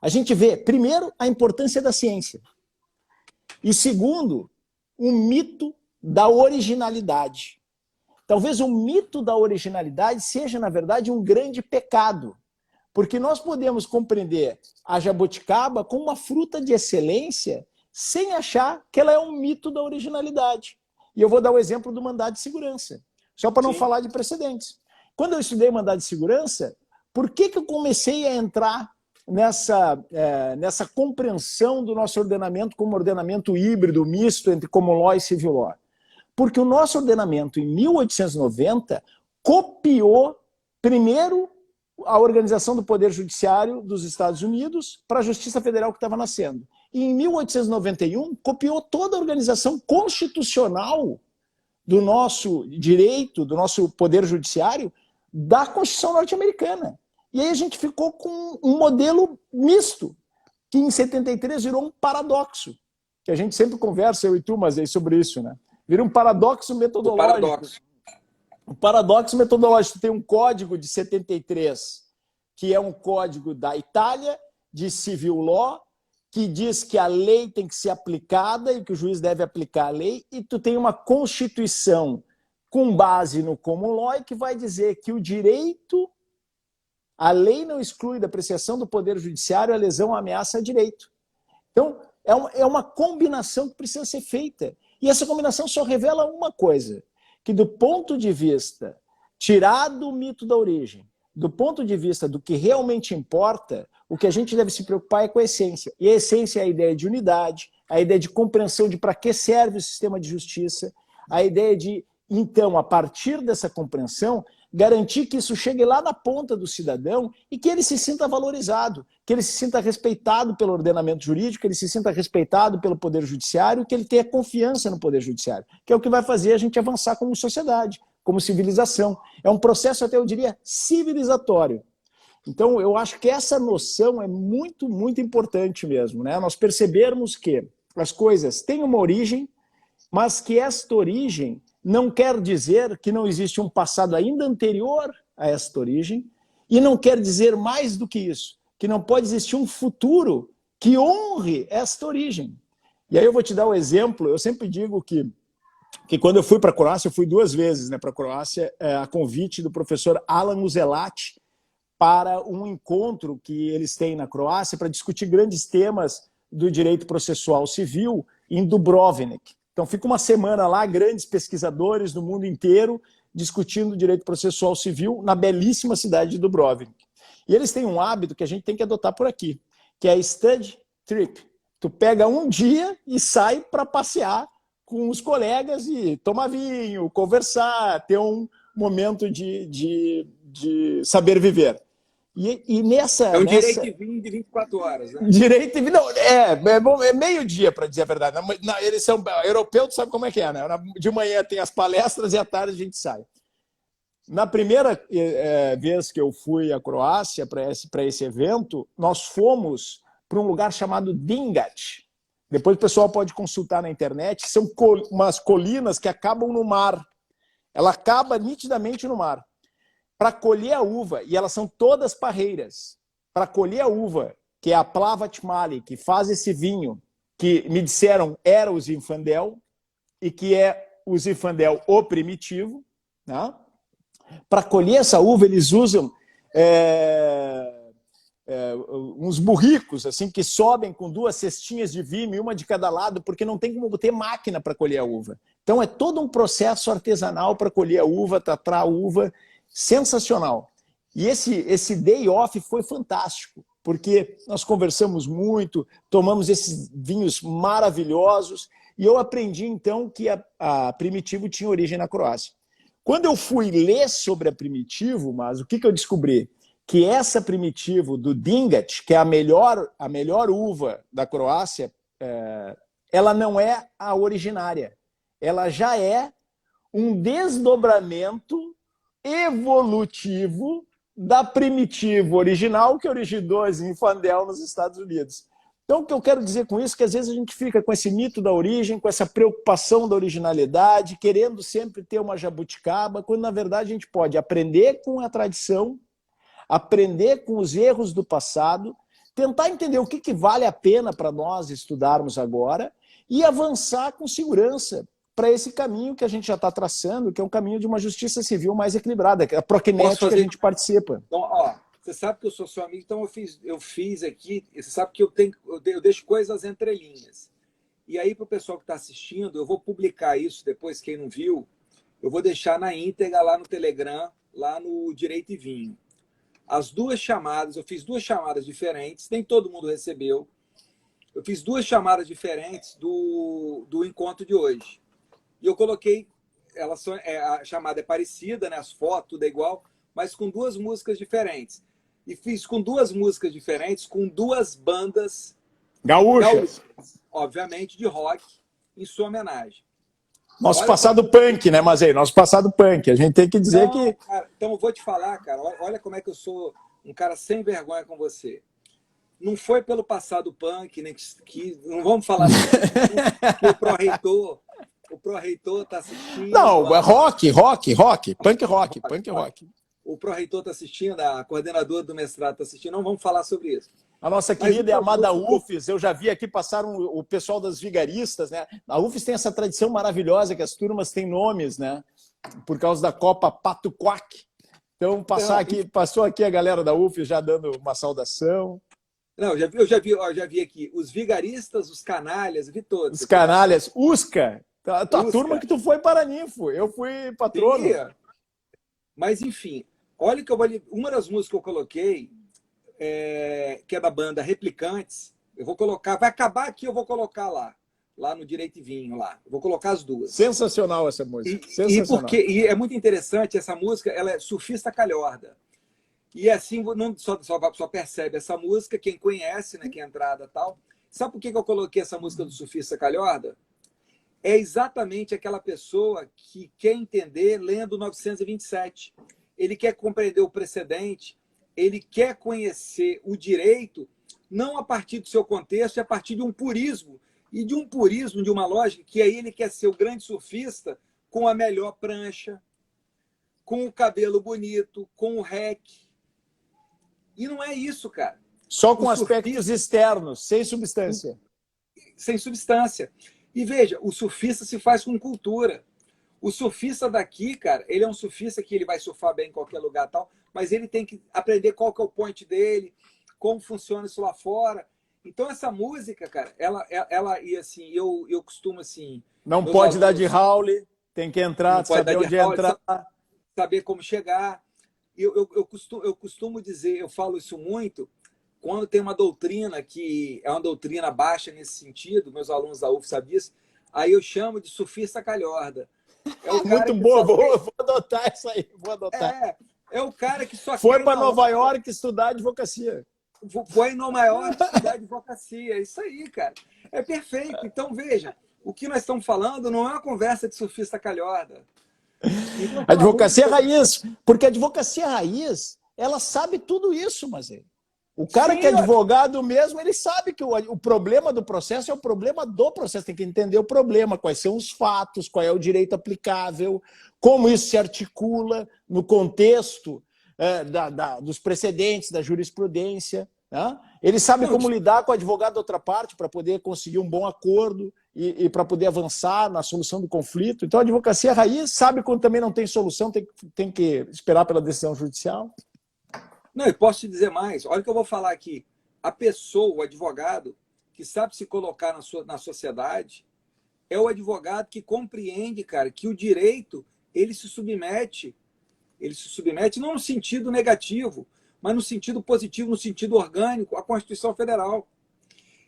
a gente vê, primeiro, a importância da ciência. E segundo, o mito da originalidade. Talvez o mito da originalidade seja, na verdade, um grande pecado, porque nós podemos compreender a jabuticaba como uma fruta de excelência sem achar que ela é um mito da originalidade. E eu vou dar o exemplo do mandado de segurança, só para não falar de precedentes. Quando eu estudei mandado de segurança, por que eu comecei a entrar nessa compreensão do nosso ordenamento como ordenamento híbrido, misto entre common law e civil law? Porque o nosso ordenamento, em 1890, copiou, primeiro, a organização do Poder Judiciário dos Estados Unidos para a Justiça Federal que estava nascendo. E, em 1891, copiou toda a organização constitucional do nosso direito, do nosso Poder Judiciário, da Constituição norte-americana. E aí a gente ficou com um modelo misto, que em 73 virou um paradoxo, que a gente sempre conversa, eu e tu, mas é sobre isso, né? Vira um paradoxo metodológico. O paradoxo metodológico tem um código de 73, que é um código da Itália, de civil law, que diz que a lei tem que ser aplicada e que o juiz deve aplicar a lei, e tu tem uma Constituição com base no common law que vai dizer que o direito, a lei não exclui da apreciação do Poder Judiciário a lesão ou ameaça a direito. Então, é uma combinação que precisa ser feita. E essa combinação só revela uma coisa, que do ponto de vista, tirado o mito da origem, do ponto de vista do que realmente importa, o que a gente deve se preocupar é com a essência. E a essência é a ideia de unidade, a ideia de compreensão de para que serve o sistema de justiça, a ideia de, então, a partir dessa compreensão, garantir que isso chegue lá na ponta do cidadão e que ele se sinta valorizado, que ele se sinta respeitado pelo ordenamento jurídico, que ele se sinta respeitado pelo Poder Judiciário, que ele tenha confiança no Poder Judiciário, que é o que vai fazer a gente avançar como sociedade, como civilização. É um processo, até eu diria, civilizatório. Então, eu acho que essa noção é muito, muito importante mesmo, né? Nós percebermos que as coisas têm uma origem, mas que esta origem não quer dizer que não existe um passado ainda anterior a esta origem, e não quer dizer mais do que isso, que não pode existir um futuro que honre esta origem. E aí eu vou te dar um exemplo, eu sempre digo que quando eu fui para a Croácia, eu fui 2 vezes, né, para a Croácia, a convite do professor Alan Uzelati, para um encontro que eles têm na Croácia para discutir grandes temas do direito processual civil em Dubrovnik. Então fica uma semana lá, grandes pesquisadores do mundo inteiro discutindo direito processual civil na belíssima cidade de Dubrovnik. E eles têm um hábito que a gente tem que adotar por aqui, que é a study trip. Tu pega um dia e sai para passear com os colegas e tomar vinho, conversar, ter um momento de saber viver. E nessa... É um direito de vinho de 24 horas, né? Direito de vinho... Não, é meio-dia, para dizer a verdade. Eles são europeus, tu sabe como é que é, né? De manhã tem as palestras e à tarde a gente sai. Na primeira vez que eu fui à Croácia para esse evento, nós fomos para um lugar chamado Dingat. Depois o pessoal pode consultar na internet. São umas colinas que acabam no mar. Ela acaba nitidamente no mar. Para colher a uva, e elas são todas parreiras, para colher a uva, que é a Plavat Mali, que faz esse vinho, que me disseram era o Zinfandel, e que é o Zinfandel o primitivo, né? Para colher essa uva, eles usam uns burricos assim, que sobem com 2 cestinhas de vinho, uma de cada lado, porque não tem como ter máquina para colher a uva. Então é todo um processo artesanal para colher a uva, tratar a uva, sensacional. E esse day off foi fantástico, porque nós conversamos muito, tomamos esses vinhos maravilhosos, e eu aprendi então que a Primitivo tinha origem na Croácia. Quando eu fui ler sobre a Primitivo, mas o que eu descobri? Que essa Primitivo do Dingat, que é a melhor uva da Croácia, ela não é a originária. Ela já é um desdobramento evolutivo da Primitivo original que originou Zinfandel nos Estados Unidos. Então, o que eu quero dizer com isso é que às vezes a gente fica com esse mito da origem, com essa preocupação da originalidade, querendo sempre ter uma jabuticaba, quando na verdade a gente pode aprender com a tradição, aprender com os erros do passado, tentar entender o que vale a pena para nós estudarmos agora e avançar com segurança para esse caminho que a gente já está traçando, que é um caminho de uma justiça civil mais equilibrada, que é a Procnet que a gente participa. Então, ó, você sabe que eu sou seu amigo, então eu fiz aqui, você sabe que eu deixo coisas entre linhas. E aí, para o pessoal que está assistindo, eu vou publicar isso depois, quem não viu, eu vou deixar na íntegra lá no Telegram, lá no Direito e Vinho. As duas chamadas, eu fiz duas chamadas diferentes, nem todo mundo recebeu. Eu fiz duas chamadas diferentes do encontro de hoje. E eu coloquei, a chamada é parecida, né? As fotos, tudo é igual, mas com duas músicas diferentes. E fiz com duas músicas diferentes, com duas bandas gaúchas, obviamente, de rock, em sua homenagem. Nosso passado punk, né, Mazei? Nosso passado punk. A gente tem que dizer que... Cara, então, eu vou te falar, cara, olha como é que eu sou um cara sem vergonha com você. Não foi pelo passado punk, nem que não vamos falar assim, que o pró-reitor está assistindo... Não, é rock, punk rock. O pró-reitor está assistindo, a coordenadora do mestrado está assistindo, não vamos falar sobre isso. A nossa querida e amada UFES, eu já vi aqui passaram o pessoal das vigaristas, né? A UFES tem essa tradição maravilhosa que as turmas têm nomes, né? Por causa da Copa Patuquac. Então, passou aqui a galera da UFES já dando uma saudação. Não, eu já vi aqui os vigaristas, os canalhas, vi todos. Os canalhas, USCA, a turma que tu foi paraninfo, eu fui patrono. Sim. Mas, enfim, olha que uma das músicas que eu coloquei, que é da banda Replicantes, eu vou colocar, vai acabar aqui, eu vou colocar lá no Direito e Vinho, lá. Eu vou colocar as duas. Sensacional essa música. Sensacional. E é muito interessante, essa música, ela é surfista calhorda. E assim, não só percebe essa música, quem conhece, né, que é entrada e tal. Sabe por que eu coloquei essa música do surfista calhorda? É exatamente aquela pessoa que quer entender lendo 927. Ele quer compreender o precedente, ele quer conhecer o direito, não a partir do seu contexto, é a partir de um purismo. E de um purismo, de uma lógica, que aí ele quer ser o grande surfista com a melhor prancha, com o cabelo bonito, com o rec. E não é isso, cara. Só com aspectos externos, sem substância. Sem substância. E veja, o surfista se faz com cultura. O surfista daqui, cara, ele é um surfista que ele vai surfar bem em qualquer lugar e tal, mas ele tem que aprender qual que é o point dele, como funciona isso lá fora. Então essa música, cara, ela e assim, eu costumo assim... Não pode dar de Howley, tem que entrar, saber onde entrar. Saber como chegar. Eu costumo dizer, eu falo isso muito, quando tem uma doutrina que é uma doutrina baixa nesse sentido, meus alunos da UF sabem disso, aí eu chamo de surfista calhorda. Muito boa, vou adotar isso aí, vou adotar. É o cara que só foi para Nova York estudar advocacia. Foi em Nova York estudar advocacia, isso aí, cara. É perfeito. Então, veja, o que nós estamos falando não é uma conversa de surfista calhorda. Então, advocacia raiz, porque a advocacia raiz, ela sabe tudo isso, mas o cara que é advogado mesmo, ele sabe que o problema do processo é o problema do processo, tem que entender o problema, quais são os fatos, qual é o direito aplicável, como isso se articula no contexto dos precedentes, da jurisprudência. Né? Ele sabe como lidar com o advogado da outra parte para poder conseguir um bom acordo e para poder avançar na solução do conflito. Então a advocacia raiz sabe quando também não tem solução, tem que esperar pela decisão judicial. Não, e posso te dizer mais. Olha o que eu vou falar aqui. A pessoa, o advogado, que sabe se colocar na sociedade, é o advogado que compreende, cara, que o direito, ele se submete não no sentido negativo, mas no sentido positivo, no sentido orgânico, à Constituição Federal.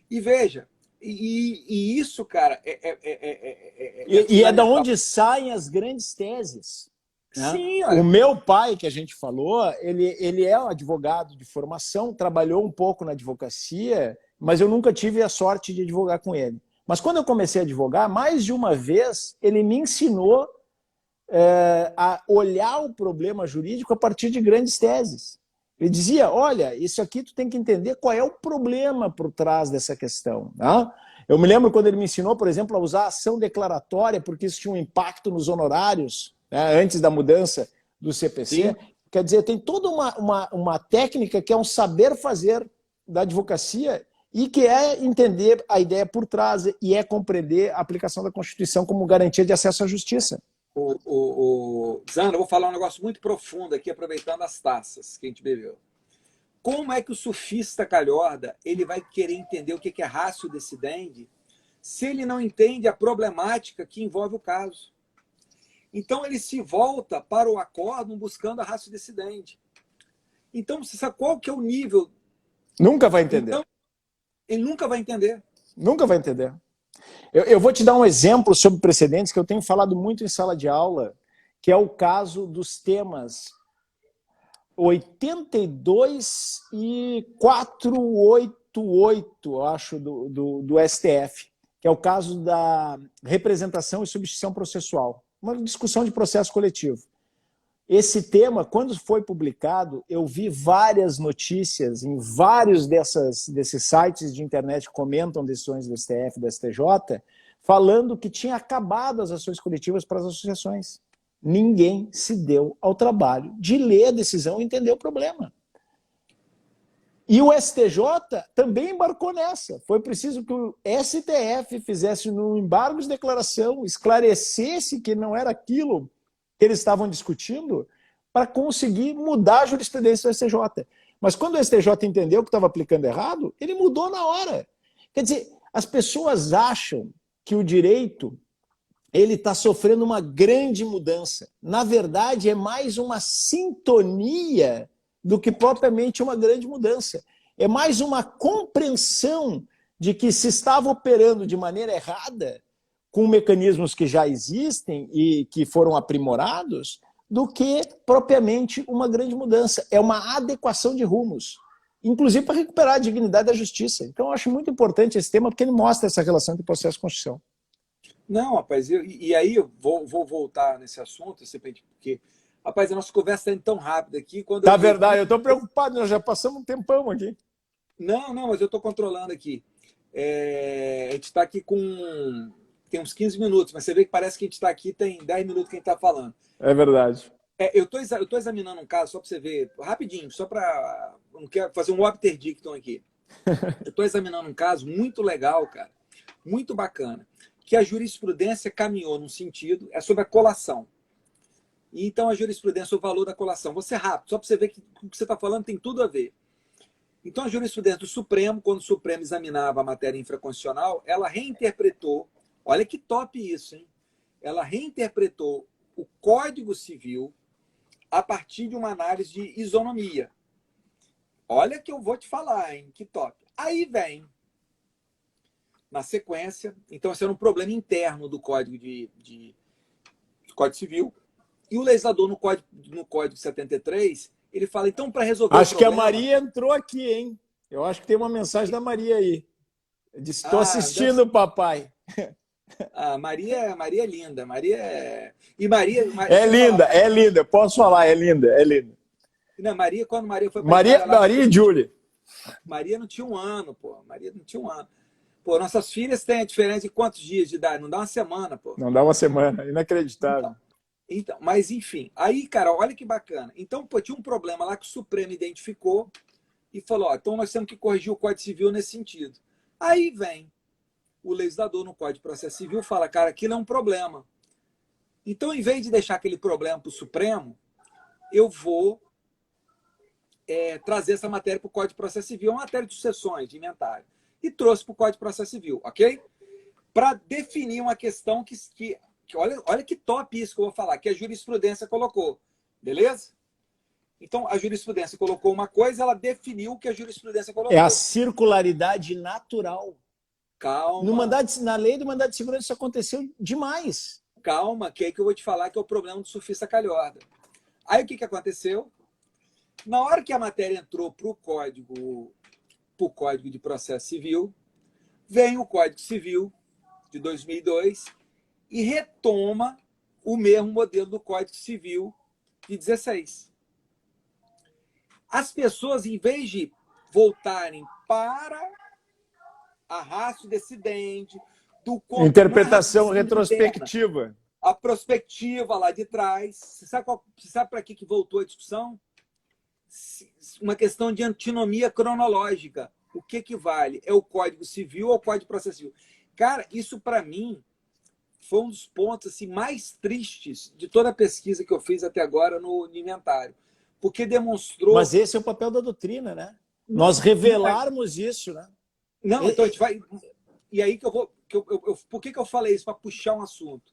E veja, e isso, cara, é da onde saem as grandes teses. Né? Sim, o meu pai, que a gente falou, ele é um advogado de formação, trabalhou um pouco na advocacia, mas eu nunca tive a sorte de advogar com ele. Mas quando eu comecei a advogar, mais de uma vez, ele me ensinou a olhar o problema jurídico a partir de grandes teses. Ele dizia, olha, isso aqui tu tem que entender qual é o problema por trás dessa questão. Né? Eu me lembro quando ele me ensinou, por exemplo, a usar a ação declaratória, porque isso tinha um impacto nos honorários, né, antes da mudança do CPC, Quer dizer, tem toda uma técnica que é um saber fazer da advocacia e que é entender a ideia por trás e é compreender a aplicação da Constituição como garantia de acesso à justiça. Zana, eu vou falar um negócio muito profundo aqui, aproveitando as taças que a gente bebeu. Como é que o sufista calhorda ele vai querer entender o que é ratio decidendi se ele não entende a problemática que envolve o caso? Então ele se volta para o acórdão buscando a ratio decidendi. Então, você sabe qual que é o nível? Nunca vai entender. Então, ele nunca vai entender. Nunca vai entender. Eu vou te dar um exemplo sobre precedentes que eu tenho falado muito em sala de aula, que é o caso dos temas 82 e 488, acho, do STF, que é o caso da representação e substituição processual, uma discussão de processo coletivo. Esse tema, quando foi publicado, eu vi várias notícias em vários desses sites de internet que comentam decisões do STF, do STJ, falando que tinha acabado as ações coletivas para as associações. Ninguém se deu ao trabalho de ler a decisão e entender o problema. E o STJ também embarcou nessa. Foi preciso que o STF fizesse um embargo de declaração, esclarecesse que não era aquilo que eles estavam discutindo, para conseguir mudar a jurisprudência do STJ. Mas quando o STJ entendeu que estava aplicando errado, ele mudou na hora. Quer dizer, as pessoas acham que o direito ele está sofrendo uma grande mudança. Na verdade, é mais uma sintonia do que propriamente uma grande mudança. É mais uma compreensão de que se estava operando de maneira errada, com mecanismos que já existem e que foram aprimorados, do que propriamente uma grande mudança. É uma adequação de rumos, inclusive para recuperar a dignidade da justiça. Então, eu acho muito importante esse tema, porque ele mostra essa relação entre processo e Constituição. Não, rapaz, e aí eu vou voltar nesse assunto, porque, rapaz, a nossa conversa está indo tão rápida aqui. Tá verdade, eu estou preocupado, nós já passamos um tempão aqui. Não, mas eu estou controlando aqui. A gente está aqui com... Tem uns 15 minutos, mas você vê que parece que a gente está aqui, tem 10 minutos que a gente está falando. É verdade. Eu tô examinando um caso, só para você ver, rapidinho, só para... Não quero fazer um obterdictum aqui. Eu estou examinando um caso muito legal, cara, muito bacana, que a jurisprudência caminhou num sentido, é sobre a colação. Então, a jurisprudência, o valor da colação. Vou ser rápido, só para você ver que o que você está falando tem tudo a ver. Então, a jurisprudência do Supremo, quando o Supremo examinava a matéria infraconstitucional, ela reinterpretou. Olha que top isso, hein? Ela reinterpretou o Código Civil a partir de uma análise de isonomia. Olha que eu vou te falar, hein? Que top. Aí vem, na sequência, então esse era um problema interno do Código Código Civil, e o legislador no Código 73, ele fala, então, para resolver acho o problema... que a Maria entrou aqui, hein? Eu acho que tem uma mensagem da Maria aí. Disse, estou assistindo, papai. Maria é linda. E Maria é linda. Posso falar, é linda. Não, quando Maria foi para Maria e Júlia. Maria não tinha um ano, pô. Maria não tinha um ano. Pô, nossas filhas têm a diferença de quantos dias de idade? Não dá uma semana, pô. Não dá uma semana, inacreditável. Então, mas enfim. Aí, cara, olha que bacana. Então, pô, tinha um problema lá que o Supremo identificou e falou, então nós temos que corrigir o Código Civil nesse sentido. Aí vem o legislador no Código de Processo Civil fala, cara, aquilo é um problema. Então, em vez de deixar aquele problema para o Supremo, eu vou trazer essa matéria para o Código de Processo Civil, uma matéria de sucessões, de inventário. E trouxe para o Código de Processo Civil, ok? Para definir uma questão que olha que top isso que eu vou falar, que a jurisprudência colocou. Beleza? Então, a jurisprudência colocou uma coisa, ela definiu o que a jurisprudência colocou. É a circularidade natural. Calma. Na lei do mandado de segurança isso aconteceu demais. Calma, que é aí que eu vou te falar que é o problema do surfista calhorda. Aí o que aconteceu? Na hora que a matéria entrou para o Código de Processo Civil, vem o Código Civil de 2002 e retoma o mesmo modelo do Código Civil de 16. As pessoas, em vez de voltarem para a ratio decidendi, interpretação retrospectiva. A prospectiva lá de trás. Você sabe para que voltou a discussão? uma questão de antinomia cronológica. O que vale? É o Código Civil ou o Código de Processo Civil? Cara, isso para mim foi um dos pontos assim, mais tristes de toda a pesquisa que eu fiz até agora no inventário. Porque demonstrou... Mas esse é o papel da doutrina, né? Nós revelarmos isso, né? Não, então a gente vai... E aí que eu vou... Por que eu falei isso? Para puxar um assunto.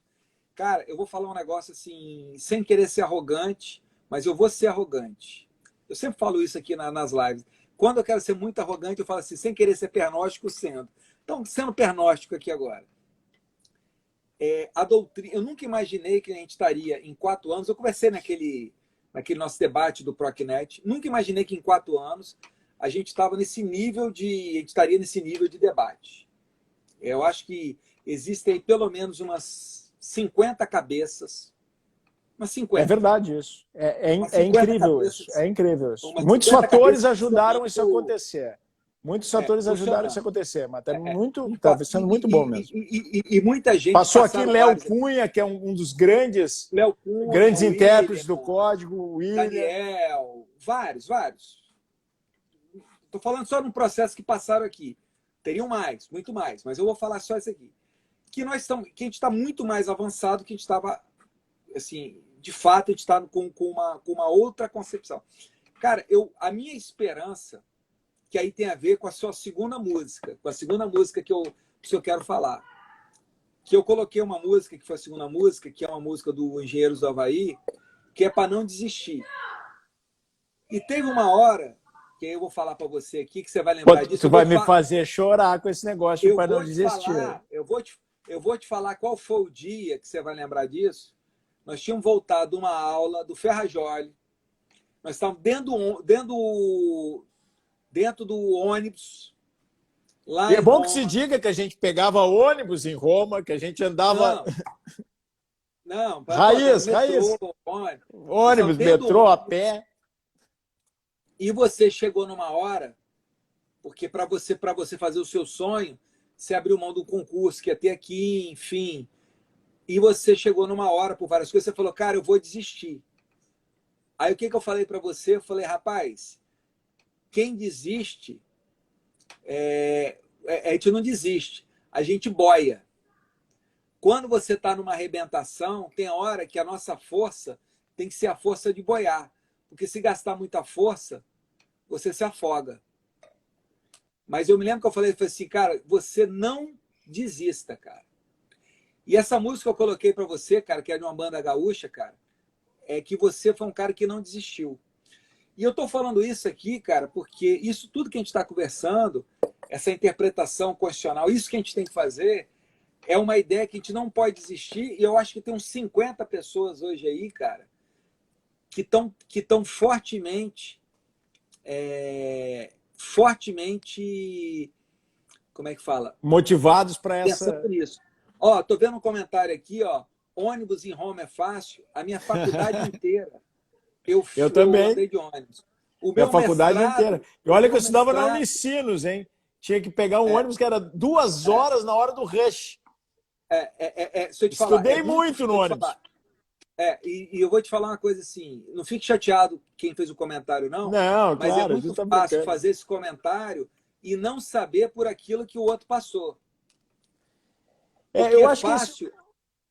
Cara, eu vou falar um negócio assim, sem querer ser arrogante, mas eu vou ser arrogante. Eu sempre falo isso aqui nas lives. Quando eu quero ser muito arrogante, eu falo assim, sem querer ser pernóstico, sendo. Então, sendo pernóstico aqui agora. A doutrina, eu nunca imaginei que a gente estaria em 4 anos. Eu conversei naquele nosso debate do Procnet. Nunca imaginei que em 4 anos a gente estava nesse nível de. A gente estaria nesse nível de debate. Eu acho que existem aí pelo menos umas 50 cabeças. Umas 50. É verdade isso. É incrível cabeças, isso. É incrível isso. Muitos fatores ajudaram isso a acontecer. Muitos fatores ajudaram isso a acontecer, mas está sendo muito bom mesmo. E muita gente... Passou aqui Léo Cunha, que é um dos grandes intérpretes do código, o William. Daniel, vários. Estou falando só num processo que passaram aqui. Teriam mais, muito mais, mas eu vou falar só isso aqui. Que a gente está muito mais avançado que a gente estava, assim, de fato, a gente está com uma outra concepção. Cara, a minha esperança, que aí tem a ver com a sua segunda música, que eu quero falar. Que eu coloquei uma música, que foi a segunda música, que é uma música do Engenheiros do Havaí, que é para não desistir. E teve uma hora, que eu vou falar para você aqui, que você vai lembrar disso. Tu vai me fazer chorar com esse negócio para não desistir. Eu vou te falar qual foi o dia que você vai lembrar disso. Nós tínhamos voltado de uma aula do Ferrajoli. Nós estávamos dentro do ônibus. Lá e é bom que se diga que a gente pegava ônibus em Roma, que a gente andava... Não, raiz. Ônibus, metrô, a pé. E você chegou numa hora, porque para você fazer o seu sonho, você abriu mão do concurso que ia ter aqui, enfim. E você chegou numa hora, por várias coisas, você falou, cara, eu vou desistir. Aí o que eu falei para você? Eu falei, rapaz, quem desiste, a gente não desiste, a gente boia. Quando você está numa arrebentação, tem hora que a nossa força tem que ser a força de boiar. Porque se gastar muita força, você se afoga. Mas eu me lembro que eu falei assim, cara, você não desista, cara. E essa música que eu coloquei para você, cara, que é de uma banda gaúcha, cara, é que você foi um cara que não desistiu. E eu estou falando isso aqui, cara, porque isso tudo que a gente está conversando, essa interpretação constitucional, isso que a gente tem que fazer, é uma ideia que a gente não pode desistir. E eu acho que tem uns 50 pessoas hoje aí, cara, que estão fortemente, como é que fala? Motivados para essa... Pensando nisso. Ó, tô vendo um comentário aqui, ó, ônibus em Roma é fácil. A minha faculdade inteira, eu também andei de ônibus. Minha faculdade inteira. E olha que eu estudava na Unicinos, hein? Tinha que pegar um ônibus que era 2 horas na hora do rush. Se eu te falar, estudei muito no ônibus. E eu vou te falar uma coisa assim, não fique chateado quem fez o comentário, não. Não, mas claro, é muito fácil fazer esse comentário e não saber por aquilo que o outro passou. Eu acho que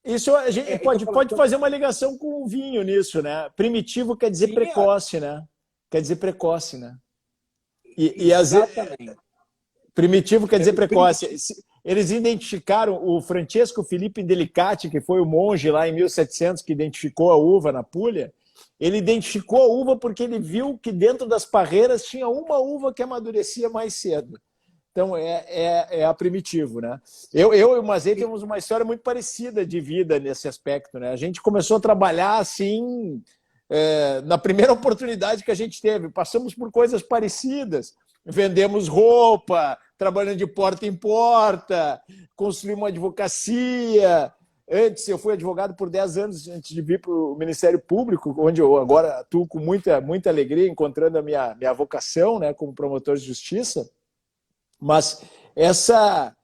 isso a gente pode fazer uma ligação com o vinho nisso, né? Primitivo quer dizer precoce, né? Quer dizer precoce, né? Exatamente. Primitivo quer dizer precoce. Eles identificaram o Francesco Filippo Delicati, que foi o monge lá em 1700 que identificou a uva na Puglia. Ele identificou a uva porque ele viu que dentro das parreiras tinha uma uva que amadurecia mais cedo. Então, é a Primitivo, né? Eu e o Mazei temos uma história muito parecida de vida nesse aspecto, né? A gente começou a trabalhar assim, na primeira oportunidade que a gente teve. Passamos por coisas parecidas. Vendemos roupa, trabalhando de porta em porta, construímos uma advocacia. Antes, eu fui advogado por 10 anos antes de vir para o Ministério Público, onde eu agora atuo com muita alegria, encontrando a minha vocação, né, como promotor de justiça. Mas essa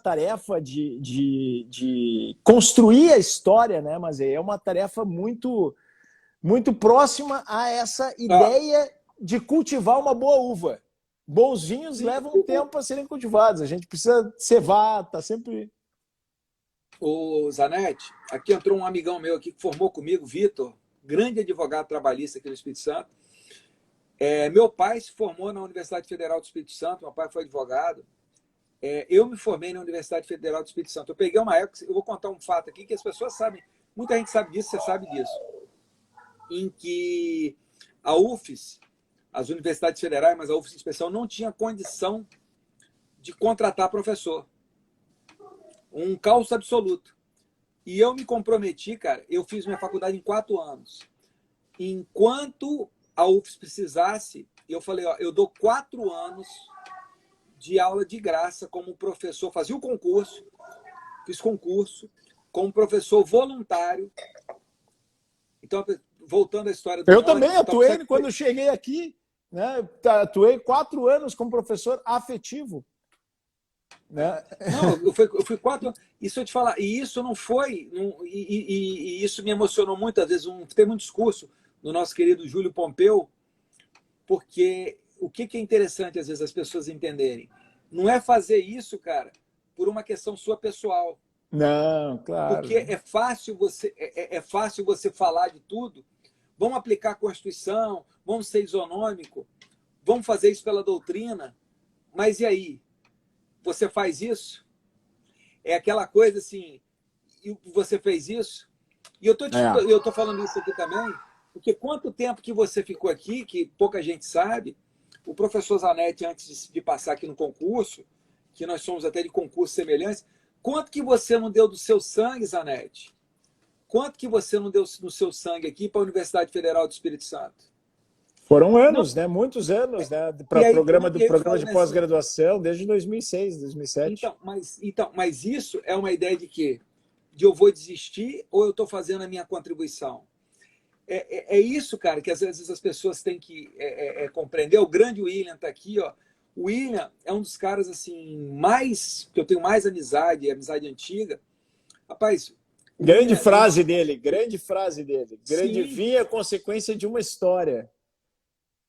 tarefa de construir a história, né, mas é uma tarefa muito muito próxima a essa ideia de cultivar uma boa uva. Bons vinhos levam tempo a serem cultivados. A gente precisa cevar, tá sempre... O Zanetti, aqui entrou um amigão meu aqui que formou comigo, Vitor, grande advogado trabalhista aqui no Espírito Santo. Meu pai se formou na Universidade Federal do Espírito Santo, meu pai foi advogado. Eu me formei na Universidade Federal do Espírito Santo. Eu peguei uma época, eu vou contar um fato aqui que as pessoas sabem, muita gente sabe disso, você sabe disso, em que a UFES, as universidades federais, mas a UFES em especial, não tinha condição de contratar professor. Um caos absoluto. E eu me comprometi, cara, eu fiz minha faculdade em 4 anos. Enquanto a UFES precisasse, eu falei, ó, eu dou 4 anos de aula de graça como professor, fazia o concurso, fiz concurso, como professor voluntário. Então, voltando à história do... Eu também atuei quando eu cheguei aqui, né? Atuei 4 anos como professor afetivo. Né? Não, eu fui 4 anos. Isso eu te falar, e isso não foi, e isso me emocionou muito, às vezes, teve um discurso do nosso querido Júlio Pompeu, porque o que é interessante, às vezes, as pessoas entenderem, não é fazer isso, cara, por uma questão sua pessoal. Não, claro. Porque é fácil você falar de tudo, vamos aplicar a Constituição, vamos ser isonômico, vamos fazer isso pela doutrina, mas e aí? Você faz isso? É aquela coisa assim, você fez isso? E eu tô falando isso aqui também, porque quanto tempo que você ficou aqui, que pouca gente sabe, o professor Zanetti, antes de passar aqui no concurso, que nós somos até de concurso semelhantes, quanto que você não deu do seu sangue, Zanetti? Quanto que você não deu do seu sangue aqui para a Universidade Federal do Espírito Santo? Foram anos, né? Muitos anos, né? Para programa de pós-graduação, desde 2006, 2007. Mas isso é uma ideia de quê? De eu vou desistir ou eu estou fazendo a minha contribuição? É isso, cara, que às vezes as pessoas têm que compreender. O grande William está aqui, ó. O William é um dos caras assim que eu tenho mais amizade antiga. Rapaz, grande frase dele. Grande Sim. vinho é consequência de uma história.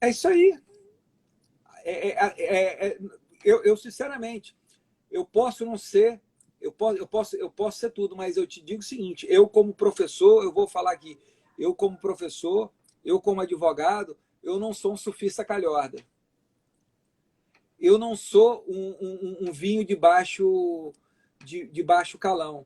É isso aí. Eu sinceramente, eu posso não ser, eu posso ser tudo, mas eu te digo o seguinte, eu como professor, eu vou falar aqui, eu como professor, eu como advogado, eu não sou um sufista calhorda. Eu não sou um vinho de baixo calão.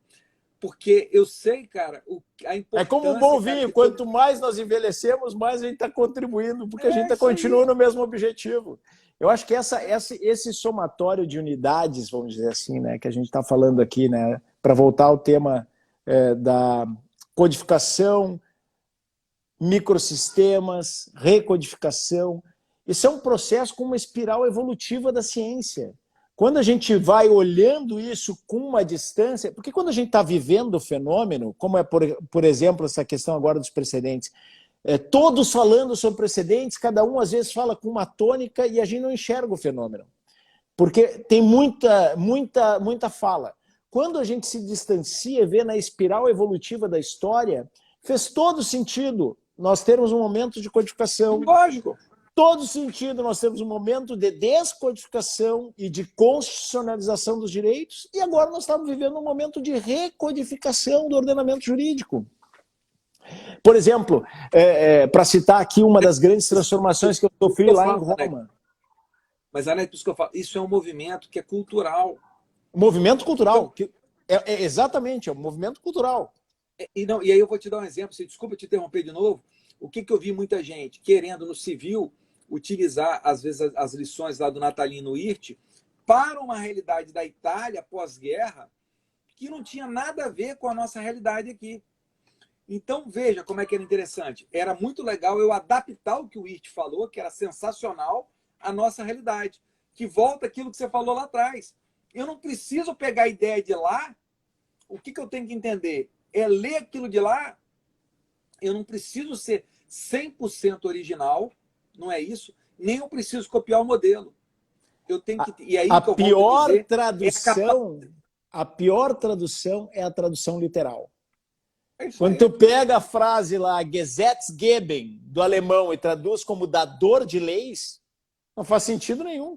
Porque eu sei, cara, a importância... É como um bom vinho, quanto mais nós envelhecemos, mais a gente está contribuindo, porque a gente continua no mesmo objetivo. Eu acho que esse somatório de unidades, vamos dizer assim, né, que a gente está falando aqui, né, para voltar ao tema da codificação, microsistemas, recodificação, isso é um processo com uma espiral evolutiva da ciência. Quando a gente vai olhando isso com uma distância, porque quando a gente está vivendo o fenômeno, como é, por exemplo, essa questão agora dos precedentes, todos falando sobre precedentes, cada um às vezes fala com uma tônica e a gente não enxerga o fenômeno, porque tem muita fala. Quando a gente se distancia e vê na espiral evolutiva da história, fez todo sentido nós termos um momento de codificação. Lógico. Todo sentido nós temos um momento de descodificação e de constitucionalização dos direitos, e agora nós estamos vivendo um momento de recodificação do ordenamento jurídico. Por exemplo, para citar aqui uma das grandes transformações que eu sofri lá em Roma. Mas, Anete, por isso que eu falo, isso é um movimento que é cultural. Movimento cultural. Exatamente, é um movimento cultural. E aí eu vou te dar um exemplo, desculpa te interromper de novo. O que eu vi muita gente querendo no civil utilizar, às vezes, as lições lá do Natalino Hirte para uma realidade da Itália pós-guerra que não tinha nada a ver com a nossa realidade aqui. Então, veja como é que era interessante. Era muito legal eu adaptar o que o Hirte falou, que era sensacional, à nossa realidade. Que volta aquilo que você falou lá atrás. Eu não preciso pegar a ideia de lá. O que eu tenho que entender? É ler aquilo de lá. Eu não preciso ser 100% original, não é isso, nem eu preciso copiar o modelo. Eu tenho que... E aí a pior tradução é a tradução literal. É isso Quando aí. tu pega a frase lá, Gesetzgebung, do alemão, e traduz como dador de leis, não faz sentido nenhum.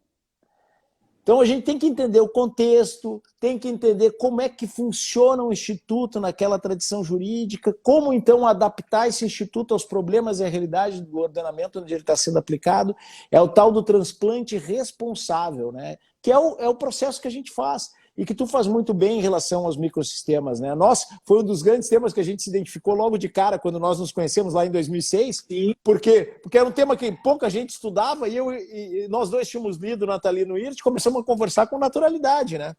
Então a gente tem que entender o contexto, tem que entender como é que funciona o instituto naquela tradição jurídica, como então adaptar esse instituto aos problemas e à realidade do ordenamento onde ele está sendo aplicado. É o tal do transplante responsável, né? Que é o processo que a gente faz e que tu faz muito bem em relação aos microsistemas, né? Nós, foi um dos grandes temas que a gente se identificou logo de cara quando nós nos conhecemos lá em 2006, Sim. porque era um tema que pouca gente estudava e nós dois tínhamos lido Natalino Hirt e começamos a conversar com naturalidade, né?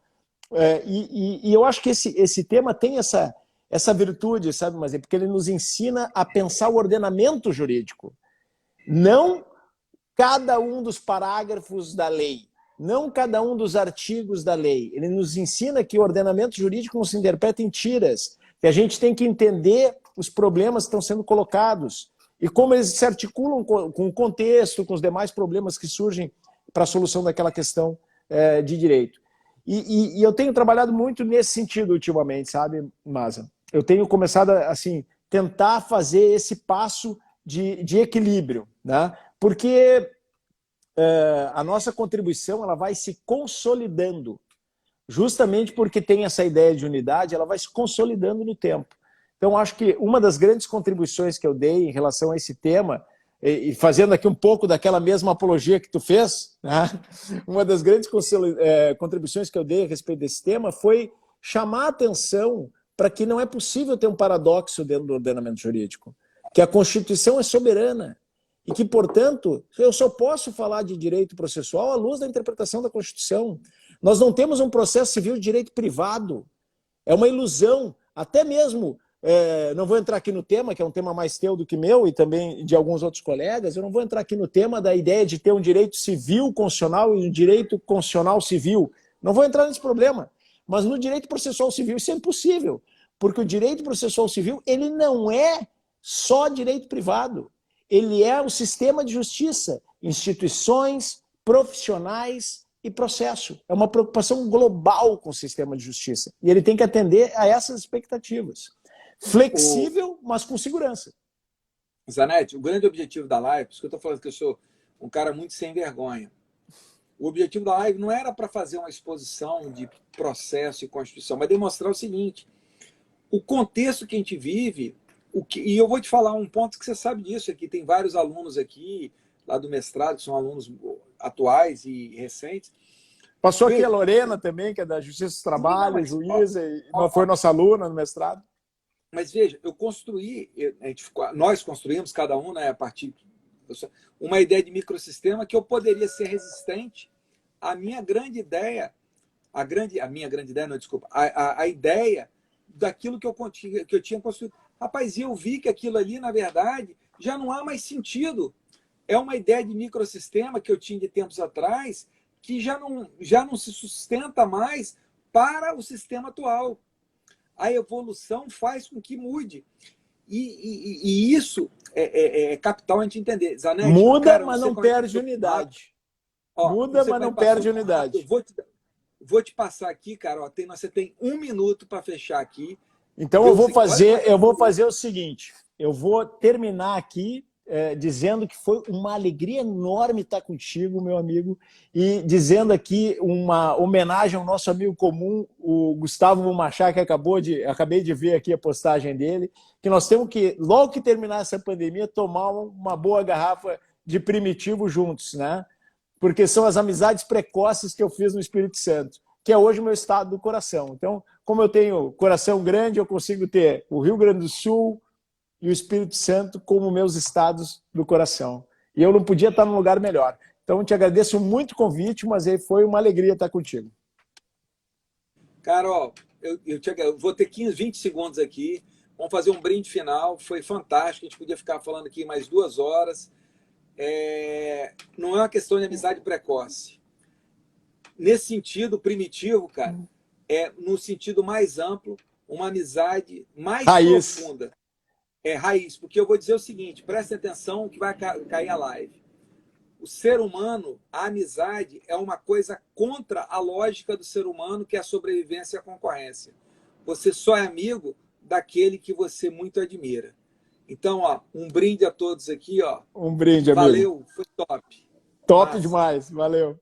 E eu acho que esse tema tem essa virtude, sabe, mas é porque ele nos ensina a pensar o ordenamento jurídico, não cada um dos parágrafos da lei, não cada um dos artigos da lei. Ele nos ensina que o ordenamento jurídico não se interpreta em tiras, que a gente tem que entender os problemas que estão sendo colocados e como eles se articulam com o contexto, com os demais problemas que surgem para a solução daquela questão de direito. E eu tenho trabalhado muito nesse sentido ultimamente, sabe, Maza? Eu tenho começado a assim, tentar fazer esse passo de equilíbrio, né? Porque a nossa contribuição ela vai se consolidando, justamente porque tem essa ideia de unidade, ela vai se consolidando no tempo. Então, acho que uma das grandes contribuições que eu dei em relação a esse tema, e fazendo aqui um pouco daquela mesma apologia que tu fez, né? Uma das grandes contribuições que eu dei a respeito desse tema foi chamar a atenção para que não é possível ter um paradoxo dentro do ordenamento jurídico, que a Constituição é soberana e que, portanto, eu só posso falar de direito processual à luz da interpretação da Constituição. Nós não temos um processo civil de direito privado. É uma ilusão, até mesmo, não vou entrar aqui no tema, que é um tema mais teu do que meu e também de alguns outros colegas, eu não vou entrar aqui no tema da ideia de ter um direito civil constitucional e um direito constitucional civil. Não vou entrar nesse problema. Mas no direito processual civil isso é impossível, porque o direito processual civil ele não é só direito privado. Ele é o sistema de justiça, instituições, profissionais e processo. É uma preocupação global com o sistema de justiça. E ele tem que atender a essas expectativas. Flexível, mas com segurança. Zanetti, o grande objetivo da live, por isso que eu estou falando que eu sou um cara muito sem vergonha. O objetivo da live não era para fazer uma exposição de processo e Constituição, mas demonstrar o seguinte, o contexto que a gente vive, e eu vou te falar um ponto que você sabe disso aqui, tem vários alunos aqui, lá do mestrado, que são alunos atuais e recentes. Passou aqui a Lorena também, que é da Justiça do Trabalho, juíza, e foi nossa aluna no mestrado. Mas veja, nós construímos, cada um, né, a partir uma ideia de microsistema que eu poderia ser resistente à minha grande ideia, a ideia daquilo que eu tinha construído. Rapaz, eu vi que aquilo ali, na verdade, já não há mais sentido. É uma ideia de microsistema que eu tinha de tempos atrás que já não se sustenta mais para o sistema atual. A evolução faz com que mude. E isso é capital a gente entender. Zanetti, muda, cara, mas não perde unidade. Muda, mas não perde unidade. Vou te passar aqui, cara. Você tem 1 minuto para fechar aqui. Então eu vou fazer o seguinte. Eu vou terminar aqui dizendo que foi uma alegria enorme estar contigo, meu amigo, e dizendo aqui uma homenagem ao nosso amigo comum, o Gustavo Machá, que acabei de ver aqui a postagem dele, que nós temos que, logo que terminar essa pandemia, tomar uma boa garrafa de Primitivo juntos, né? Porque são as amizades precoces que eu fiz no Espírito Santo, que é hoje o meu estado do coração. Então, como eu tenho coração grande, eu consigo ter o Rio Grande do Sul e o Espírito Santo como meus estados do coração. E eu não podia estar num lugar melhor. Então, eu te agradeço muito o convite, mas foi uma alegria estar contigo. Carol, eu vou ter 15, 20 segundos aqui. Vamos fazer um brinde final. Foi fantástico. A gente podia ficar falando aqui mais 2 horas. Não é uma questão de amizade precoce. Nesse sentido, Primitivo, cara, é no sentido mais amplo, uma amizade mais profunda. Raiz, porque eu vou dizer o seguinte, preste atenção que vai cair a live. O ser humano, a amizade é uma coisa contra a lógica do ser humano, que é a sobrevivência e a concorrência. Você só é amigo daquele que você muito admira. Então, ó, um brinde a todos aqui, ó. Um brinde, amigo. Valeu, foi top. Top Massa. demais, valeu.